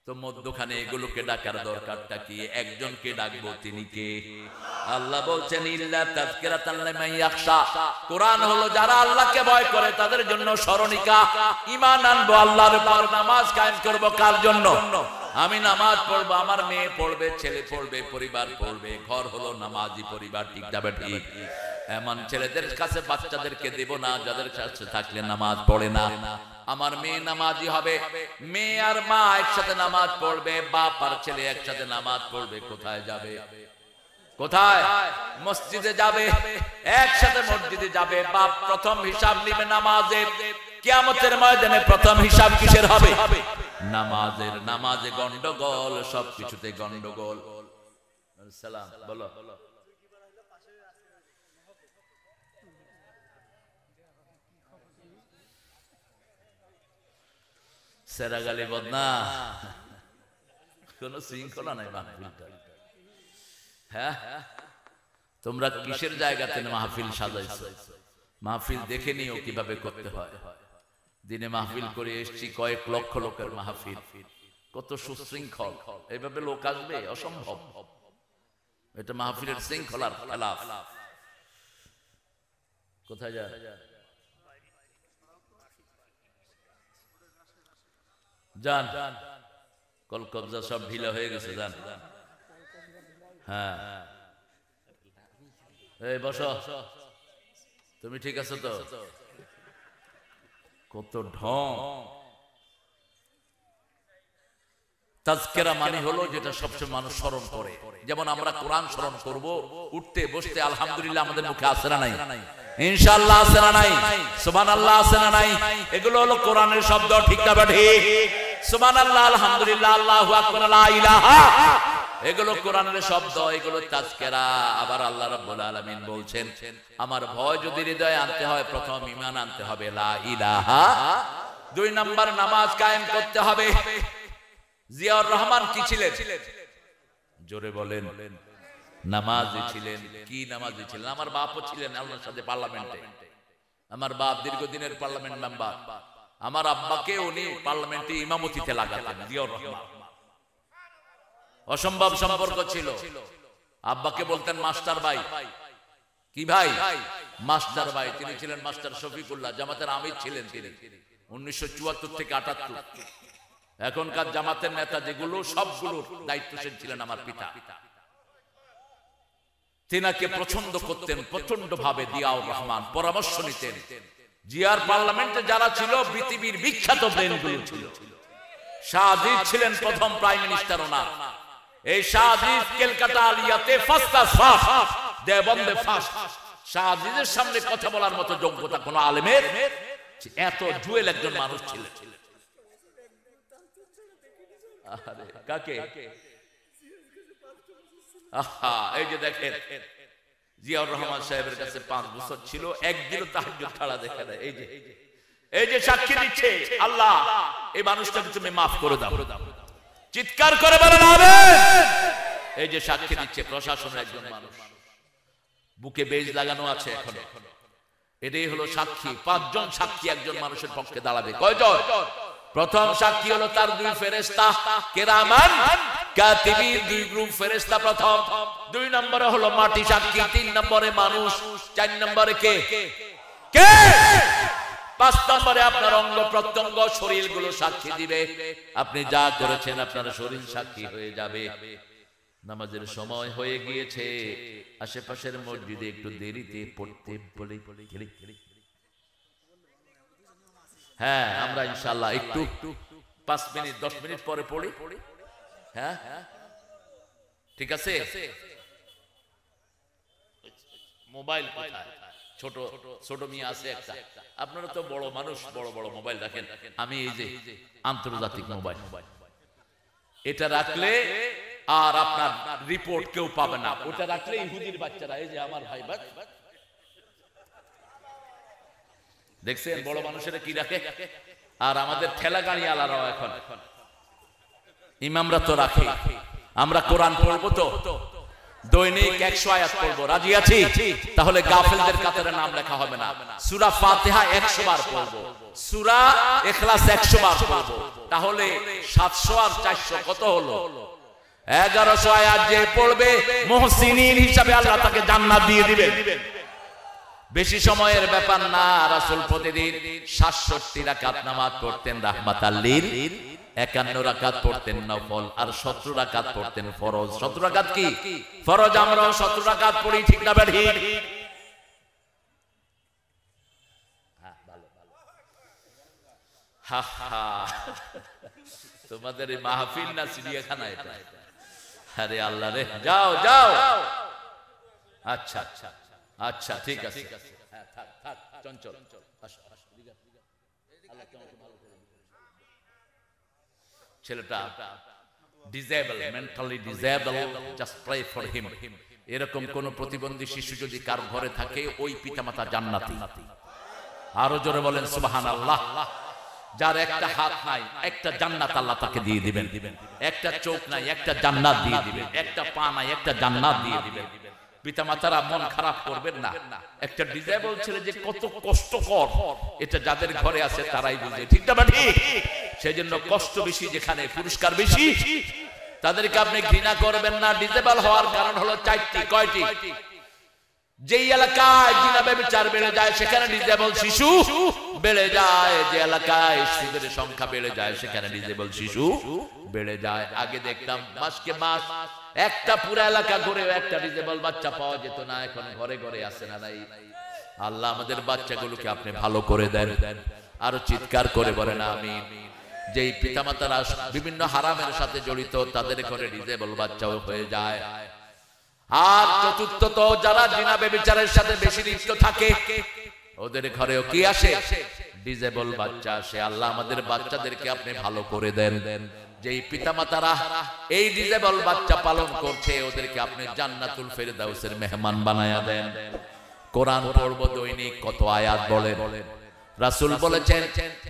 তো মধ্যখানে এগুলোকে ডাকার দরকারটা কি? একজনকে ডাকবো, তিনি কে? আল্লাহ বলছেন ইল্লা তাযকিরাতাল লিমান ইয়াখশা। কোরআন হলো যারা আল্লাহকে ভয় করে তাদের জন্য স্মরণিকা। ঈমান আনবো আল্লাহর উপর, নামাজ কায়েম করব কার জন্য? আমি নামাজ পড়বো, আমার মেয়ে পড়বে, ছেলে পড়বে, পরিবার পড়বে। ঘর হলো নামাজি পরিবার। ঠিক যাবে? ঠিক। এমন ছেলেদের কাছে বাচ্চাদেরকে দেব না যাদের কাছে থাকলে নামাজ পড়ে না। আমার মেয়ে নামাজি হবে, মেয়ে আর মা একসাথে নামাজ পড়বে, বাপ আর ছেলে একসাথে নামাজ পড়বে। কোথায় যাবে? কোথায়? মসজিদে যাবে, একসাথে মসজিদে যাবে। বাপ প্রথম হিসাব নিবে নামাজের। কিয়ামতের ময়দানে প্রথম হিসাব কিসের হবে? নামাজের। নামাজে গন্ডগোল, সবকিছুতে গন্ডগোল। সালাম বলো। সেরাগালি বদনা, কোন শৃঙ্খলা নাই মাহফিলটা। হ্যাঁ, তোমরা কিসের জায়গাতে মাহফিল সাজাইছো? মাহফিল দেখে নিও কিভাবে করতে হয়। দিনে মাহফিল করে এসছি, কয়েক লক্ষ লোকের মাহফিল, কত সুশৃঙ্খল। এইভাবে লোক আসবে? অসম্ভব। এটা মাহফিলের শৃঙ্খলার খেলাফ। কোথায় যায়? যান, কল কবজা সব ঢিলা হয়ে গেছে। যান। হ্যাঁ, এই বসো। তুমি ঠিক আছো তো? কত ঢং। তাজকিরা মানে হলো যেটা সবসময় মানুষ স্মরণ করে, যেমন আমরা কোরআন স্মরণ করব, উঠতে বসতে আলহামদুলিল্লাহ আমাদের মুখে আসে না নাই, ইনশাআল্লাহ আসে না নাই, সুবহানাল্লাহ আসে না নাই, এগুলো হলো কোরআনের শব্দ, ঠিক না ঠিক? সুবহানাল্লাহ, আলহামদুলিল্লাহ, আল্লাহু আকবার, লা ইলাহা, এগুলো কোরআনের শব্দ, এগুলো তাজকিরা। আবার আল্লাহ রাব্বুল আলামিন বলছেন, আমার ভয় যদি হৃদয়ে আনতে হয়, প্রথম ঈমান আনতে হবে, লা ইলাহা। 2 নাম্বার নামাজ কায়েম করতে হবে। জিয়াউর রহমান কি ছিলেন? জোরে বলেন। নামাজি ছিলেন। কি নামাজি ছিলেন? আমার বাপও ছিলেন আল্লাহর সাথে পার্লামেন্টে। আমার বাপ দীর্ঘদিনের পার্লামেন্ট মেম্বার। আমার আব্বাকে উনি পার্লামেন্টে ইমামতিতে লাগাতেন। জিয়াউর রহমান অসম্ভব সম্পর্ক ছিল। আব্বাকে বলতেন মাস্টার ভাই। কি ভাই? মাস্টার ভাই। তিনি ছিলেন মাস্টার শফিকুল্লাহ, জামাতের আমির ছিলেন তিনি 1974 থেকে 78। এখনকার জামাতের নেতা যেগুলো, সবগুলোর দায়িত্বশীল ছিলেন আমার পিতা। তিনাকে পছন্দ করতেন প্রচন্ড ভাবে জিয়াউর রহমান, পরামর্শ নিতেন। জিয়ার পার্লামেন্টে যারা ছিল পৃথিবীর বিখ্যাত ব্রেনগুলো ছিল। শাহ আজিজ ছিলেন প্রথম প্রাইম মিনিস্টার ওনার। এই শাহ আজিজ কলকাতা আলিয়াতে ফার্স্ট ক্লাস ফার্স্ট, দেওবন্দে ফার্স্ট। শাহ আজিজের সামনে কথা বলার মতো যোগ্যতা কোন আলেমের, এত জুয়েল একজন মানুষ ছিলেন। আরে কাকে? আহা, এই যে দেখেন জিয়াউর রহমান সাহেবের কাছে 5 বছর ছিল, একদিনও তাহাজ্জুদ ছাড়া দেখে না। এই যে সাক্ষী দিচ্ছে, আল্লাহ এই মানুষটাকে তুমি মাফ করে দাও, চিৎকার করে বলেন আমিন। এই যে সাক্ষী দিচ্ছে প্রশাসনের একজন মানুষ, বুকে বেজ লাগানো আছে এখন। এটাই হলো সাক্ষী। 5 জন সাক্ষী একজন মানুষের পক্ষে দাঁড়াবে। কয়জন? প্রথম সাক্ষী হলো তার 2 ফেরেশতা কিরামান কাতিবিন, 2 গ্রুপ ফেরেশতা প্রথম। 2 নম্বরে হলো মাটি সাক্ষী, 3 নম্বরে মানুষ, 4 নম্বরে কে? 5 নম্বরে আপনার অঙ্গ প্রত্যঙ্গ, শরীরগুলো সাক্ষী দিবে। আপনি যা করেছেন আপনার শরীর সাক্ষী হয়ে যাবে। নামাজের সময় হয়ে গিয়েছে, আশেপাশের মসজিদে একটু দেরিতে পড়তে বলে। হ্যাঁ, আমরা ইনশাআল্লাহ একটু 5 মিনিট 10 মিনিট পরে পড়ি। হ্যাঁ ঠিক আছে। মোবাইল কোথায়? ছোট ছোট মিয়া আছে একটা। আপনারা তো বড় মানুষ, বড় বড় মোবাইল রাখেন। আমি এই যে আন্তর্জাতিক মোবাইল, এটা রাখলে আর আপনার রিপোর্ট কেউ পাবে না। ওটা রাখলে ইহুদির বাচ্চারা, এই যে আমার ভাই বাদ দেখছেন বড় মানুষেরা কি রাখে, আর আমাদের ঠেলা গাড়ি আলারাও এখন ইমামরা তো রাখে। আমরা কোরআন পড়বো তো দৈনিক 100 আয়াত পড়বো, রাজি আছি? তাহলে গাফেলদের কাতারে নাম লেখা হবে না। সূরা ফাতিহা 100 বার পড়বো, সূরা ইখলাস 100 বার পড়বো, তাহলে 700 আর 400 কত হলো? 1100 আয়াত যে পড়বে মুহসিনিন হিসাবে আল্লাহ তাকে জান্নাত দিয়ে দিবেন। বেশি সময়ের ব্যাপার না। রাসূল প্রতিদিন 67 রাকাত নামাজ পড়তেন রাহমাতাল লিল, 51 রাকাত পড়তেন নফল, আর 17 রাকাত পড়তেন ফরজ। 17 রাকাত কি ফরজ? আমরা 17 রাকাত পড়ি, ঠিক না ঠিক? হ্যাঁ, ভালো ভালো। হা হা, তোমাদের এই মাহফিল না চিড়িয়াখানা এটা? আরে আল্লাহ রে, যাও যাও। আচ্ছা আচ্ছা আচ্ছা, ঠিক আছে। হ্যাঁ, থাক থাক, চঞ্চল। ছেলেটা disable, mentally disable, just pray for him. এরকম কোন প্রতিবন্ধী শিশু যদি কার ঘরে থাকে, ওই পিতামাতা জান্নাতি। আরো জোরে বলেন সুবহানাল্লাহ। যার একটা হাত নাই, একটা জান্নাত আল্লাহ তাকে দিয়ে দিবেন। একটা চোখ নাই, একটা জান্নাত দিয়ে দিবেন। একটা পা নাই, একটা জান্নাত দিয়ে দিবেন। পিতামাতারা মন খারাপ করবেন না। একটা ডিসেবল ছেলে যে কত কষ্টকর, এটা যাদের ঘরে আছে তারাই বুঝে, ঠিক না ঠিক? সেজন্য কষ্ট বেশি যেখানে, পুরস্কার বেশি। তাদেরকে আপনি ঘৃণা করবেন না। ডিসেবল হওয়ার কারণ হলো 4টি। কয়টি? যেই এলাকায় জিনা ব্যভিচার বেড়ে যায় সেখানে ডিসেবল শিশু বেড়ে যায়। যে এলাকায় সুদের সংখ্যা বেড়ে যায় সেখানে ডিসেবল শিশু বেড়ে যায়। আগে দেখতাম মাসকে মাস একটা পুরো এলাকা ঘুরে একটা ডিসেবল বাচ্চা পাওয়া যেত না, এখন ঘরে ঘরে আছে না নাই? আল্লাহ আমাদের বাচ্চাগুলোকে আপনি ভালো করে দেন। আরো চিৎকার করে বলেন আমিন। যেই পিতামাতারা বিভিন্ন হারামের সাথে জড়িত তাদের ঘরে ডিজেবল বাচ্চাও হয়ে যায়। আর চতুর্থত যারা জিনা ব্যভিচারের সাথে বেশি লিপ্ত থাকে ওদের ঘরেও কি আসে? ডিজেবল বাচ্চা আসে। আল্লাহ আমাদের বাচ্চাদেরকে আপনি ভালো করে দেন। যেই পিতামাতারা এই ডিজেবল বাচ্চা পালন করছে ওদেরকে আপনি জান্নাতুল ফেরদাউসের মেহমান বানায়া দেন। কোরআন পড়ব দৈনিক কত আয়াত বলেন? রাসূল বলেছেন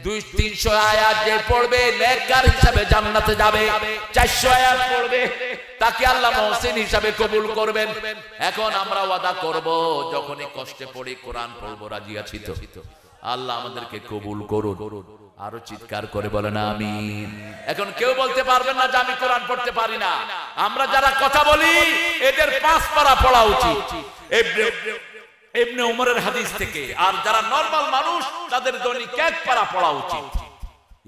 200-300 আয়াত যে পড়বে নেককার হিসাবে জান্নাতে যাবে। 400 আয়াত পড়বে তাকে আল্লাহ মুহসিন হিসাবে কবুল করবেন। এখন আমরা ওয়াদা করব যখনই কষ্টে পড়ি কোরআন পড়বো, রাজি আছি তো? আল্লাহ আমাদেরকে কবুল করুন। আরো চিৎকার করে বলেন আমিন। এখন কেউ বলতে পারবেন না যে আমি কোরআন পড়তে পারি না। আমরা যারা কথা বলি এদের 5 পারা পড়া উচিত ইবনে উমরের হাদিস থেকে। আর যারা নরমাল মানুষ তাদের দৈনিক 1 পারা পড়া উচিত।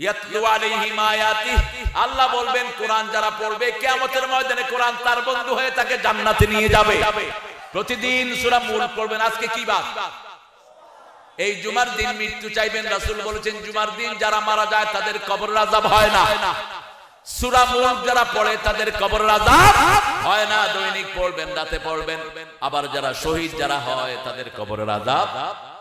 ইয়াতলু আলাইহিম আয়াতি, আল্লাহ বলবেন কোরআন যারা পড়বে কিয়ামতের ময়দানে কোরআন তার বন্ধু হয়ে তাকে জান্নাতে নিয়ে যাবে। প্রতিদিন সূরা মুলক পড়বেন। আজকে কি বার? এই জুমার দিন মৃত্যু চাইবেন। রাসূল বলেছেন জুমার দিন যারা মারা যায় তাদের কবরের আযাব হয় না। সূরা মুলক যারা পড়ে তাদের কবরের আযাব হয় না। দৈনিক পড়বেন, রাতে পড়বেন। আবার যারা শহীদ যারা হয় তাদের কবরের আযাব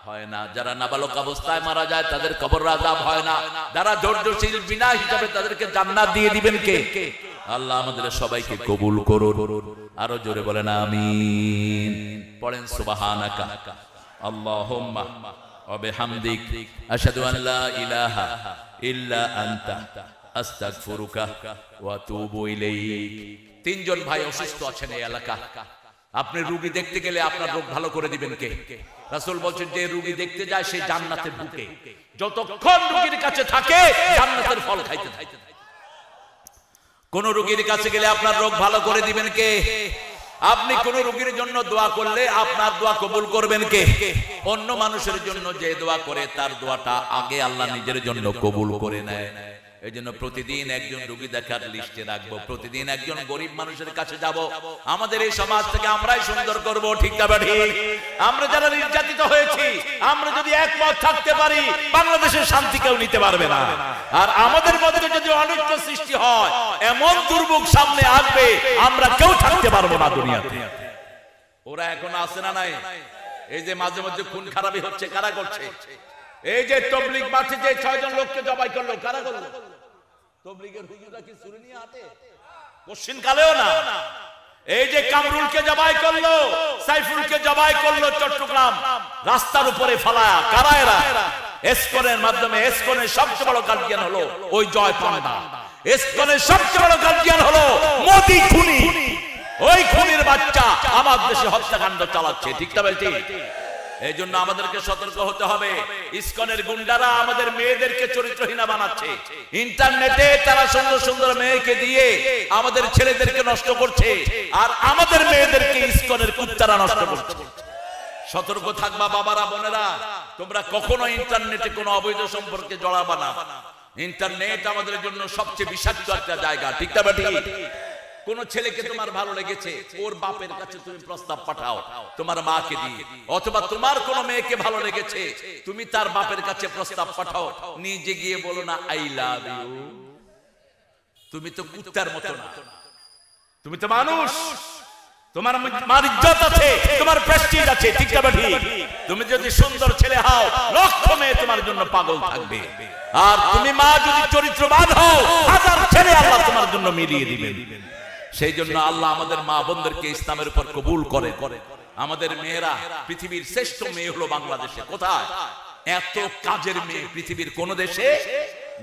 হয় না। যারা নাবালক অবস্থায় মারা যায় তাদের কবরের আযাব হয় না। যারা ধৈর্যশীল বিনা হিসাবে তাদেরকে জান্নাত দিয়ে দিবেন কে? আল্লাহ আমাদের সবাইকে কবুল করুন। আরো জোরে বলেন আমিন। পড়েন সুবহানাকা আল্লাহুম্মা ওয়া বিহামদিক আশহাদু আন লা ইলাহা ইল্লা আনতা আস্তাগফিরুকা ওয়া আতুবু ইলাইক। 3 জন ভাই অসুস্থ আছেন এই এলাকা। আপনি রোগী দেখতে গেলে আপনার রোগ ভালো করে দিবেন কে? রাসূল বলেন যে রোগী দেখতে যায় সে জান্নাতে ঢুকে। যতক্ষণ রোগীর কাছে থাকে জান্নাতের ফল খাইতে থাকে। কোন রোগীর কাছে গেলে আপনার রোগ ভালো করে দিবেন কে? আপনি কোন রোগীর জন্য দোয়া করলে আপনার দোয়া কবুল করবেন কে? অন্য মানুষের জন্য যে দোয়া করে তার দোয়াটা আগে আল্লাহ নিজের জন্য কবুল করে নেয়। এইজন্য প্রতিদিন একজন রোগী দেখার লিস্টে রাখবো, প্রতিদিন একজন গরিব মানুষের কাছে যাব। আমাদের এই সমাজ থেকে আমরাই সুন্দর করব, ঠিক না ঠিক? আমরা যারা নির্যাতিত হয়েছি আমরা যদি একমত থাকতে পারি বাংলাদেশের শান্তি কেউ নিতে পারবে না। আর আমাদের মধ্যে যদি অনৈক্য সৃষ্টি হয় এমন দুর্ভোগ সামনে আসবে আমরা কেউ থাকতে পারবো না দুনিয়াতে। ওরা এখন আছে না নাই? এই যে মাঝে মাঝে খুন খারাপি হচ্ছে, কারা করছে? এই যে তবলিগ মাঠে যে 6 জন লোককে জবাই করলো, কারা করলো? তবলিগের হুজুররা কি ছুরি নিয়ে হাঁটে? কোশ্চিন কালেও না। এই যে কামরুলকে জবাই করলো, সাইফুলকে জবাই করলো চট্টগ্রাম রাস্তার উপরে ফালায়া, কারা এরা? এসকনের মাধ্যমে। এসকনের সবচেয়ে বড় গার্জিয়ান হলো ওই জয় পান্ডা। এসকনের সবচেয়ে বড় গার্জিয়ান হলো মোদি খুনি। ওই খুনির বাচ্চা আমার দেশে হত্যাকাণ্ড চালাচ্ছে, ঠিক না বলছি? এই জন্য আমাদেরকে সতর্ক হতে হবে। ইসকনের গুন্ডারা আমাদের মেয়েদেরকে চরিত্রহীনা বানাচ্ছে। ইন্টারনেটে তারা সুন্দর সুন্দর মেয়েকে দিয়ে আমাদের ছেলেদেরকে নষ্ট করছে, আর আমাদের মেয়েদেরকে ইসকনের কুত্তারা নষ্ট করছে। সতর্ক থাকবা বাবারা, বোনেরা। তোমরা কখনো ইন্টারনেটে কোনো অবৈধ সম্পর্কে জড়াবা না। ইন্টারনেট আমাদের জন্য সবচেয়ে বিষাক্ত একটা জায়গা, ঠিক না বেটি? কোন ছেলেকে তোমার ভালো লেগেছে, ওর বাপের কাছে তুমি প্রস্তাব পাঠাও তোমার মাকে দিয়ে, অথবা তোমার কোন মেয়েকে ভালো লেগেছে তুমি তার বাপের কাছে প্রস্তাব পাঠাও, নিজে গিয়ে বলো না আই লাভ ইউ। তুমি তো কুত্তার মতো না, তুমি তো মানুষ। তোমার ইজ্জত আছে, তোমার প্রেস্টিজ আছে, ঠিক না ঠিক? তুমি যদি সুন্দর ছেলে হও লক্ষ মেয়ে তোমার জন্য পাগল থাকবে, আর তুমি মা যদি চরিত্রবান হও হাজার ছেলে আল্লাহ তোমার জন্য মিলিয়ে দিবেন। সেই জন্য আল্লাহ আমাদের মা বোনদেরকে ইসলামের উপর কবুল করে। আমাদের মেয়েরা, পৃথিবীর শ্রেষ্ঠ মেয়ে হলো বাংলাদেশে। কোথায়? এত কাজের মেয়ে পৃথিবীর কোন দেশে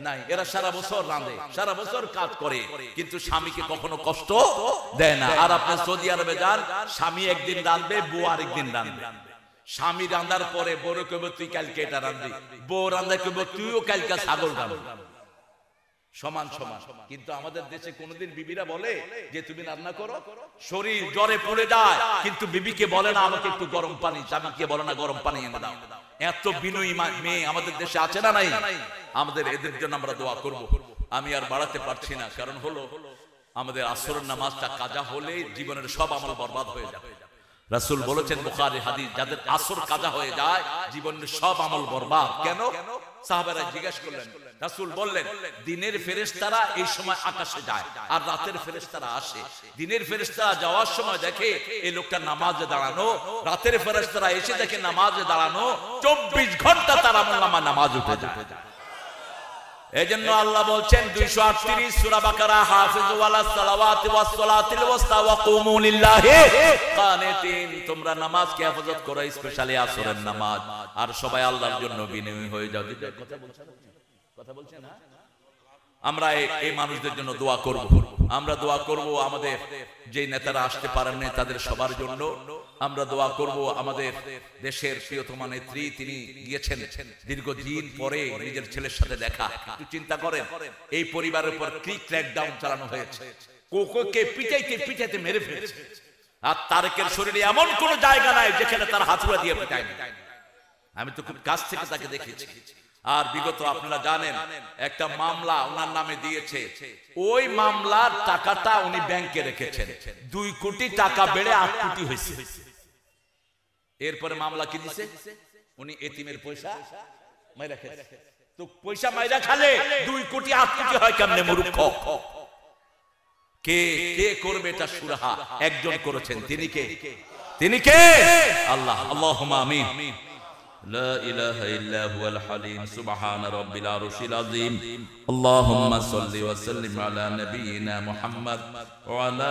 নাই। এরা সারা বছর রাঁধে, সারা বছর কাজ করে, কিন্তু স্বামীকে কখনো কষ্ট দেয় না। আর আপনি সৌদি আরবে যান, স্বামী একদিন রাঁধবে, বউ আরেকদিন রাঁধবে। স্বামী রান্ধার পরে বড় কইব তুই কালকে এটা রাঁধবি, বউ রান্না কইব তুইও কালকে ছাগল রাঁধবি। সমান সমান। কিন্তু আমাদের দেশে কোনদিন বিবিরা বলে যে তুমি রান্না করো, শরীর জ্বরে পড়ে যায়, কিন্তু বিবিকে বলে না আমাকে একটু গরম পানি, স্বামীকে বলে না গরম পানি এনে দাও। এত বিনয়ী মেয়ে আমাদের দেশে আছে না নাই? আমাদের এদের জন্য আমরা দোয়া করব। আমি আর বাড়াতে পারছি না, কারণ হলো আমাদের আসরের নামাজটা কাজা হলে জীবনের সব আমল বরবাদ হয়ে যাবে। রাসূল বলেছেন বুখারী হাদিস, যাদের আসর কাজা হয়ে যায় জীবনের সব আমল বরবাদ। কেন? সাহাবারা জিজ্ঞাসা করলেন, রাসূল বললেন, দিনের ফেরেশতারা এই সময় আকাশে যায় আর রাতের ফেরেশতারা আসে। দিনের ফেরেশতারা যাওয়ার সময় দেখে এই লোকটা নামাজে দাঁড়ানো, রাতের ফেরেশতারা এসে দেখে নামাজে দাঁড়ানো, 24 ঘন্টা তার আমলনামায় নামাজ উঠে যায়। এজন্য আল্লাহ বলছেন 238 সূরা বাকারা, হাফিজু আলাস সালাওয়াতি ওয়াস সালাতিল ওয়াসতা ওয়া কুমু লিল্লাহি কানিতিন, তোমরা নামাজকে হেফাজত করো, স্পেশালি আসরের নামাজ, আর সবাই আল্লাহর জন্য বিনয়ী হয়ে যাও। কথা বলছেন না? আমরা এই মানুষদের জন্য দোয়া করব, আমরা দোয়া করব আমাদের যে নেতারা আসতে পারেন না তাদের সবার জন্য, আমরা দোয়া করব আমাদের দেশের প্রিয়তমা নেত্রী, তিনি গিয়েছেন দীর্ঘদিন পরে নিজের ছেলের সাথে দেখা। একটু চিন্তা করেন, এই পরিবারের উপর কি ক্র্যাকডাউন চালানো হয়েছে, কোকোকে পিটাইতে পিটাইতে মেরে ফেলেছে, আর তারেকের শরীরে এমন কোন জায়গা নাই যেখানে তার হাতুড়া দিয়ে পিটায়নি। আমি তো খুব কাছ থেকে তাকে দেখেছি। আর বিগত আপনারা জানেন একটা মামলা ওনার নামে দিয়েছে, ওই মামলার টাকাটা উনি ব্যাংকে রেখেছেন, 2 কোটি টাকা বেড়ে 8 কোটি হয়েছে। এরপরে মামলা কি দিছে, উনি এতিমের পয়সা মাইরা খেয়েছে। তো পয়সা মাইরা খালে 2 কোটি 8 কোটি হয় কেমনে মূর্খ? কে কে করবে এটা সুরাহা? একজন করেছেন, তিনি কে? তিনি কে? আল্লাহ। আল্লাহুম্মা আমিন। لا إله إلا هو الحليم سبحان رب العرش العظيم اللهم صل وسلم على نبينا محمد وعلى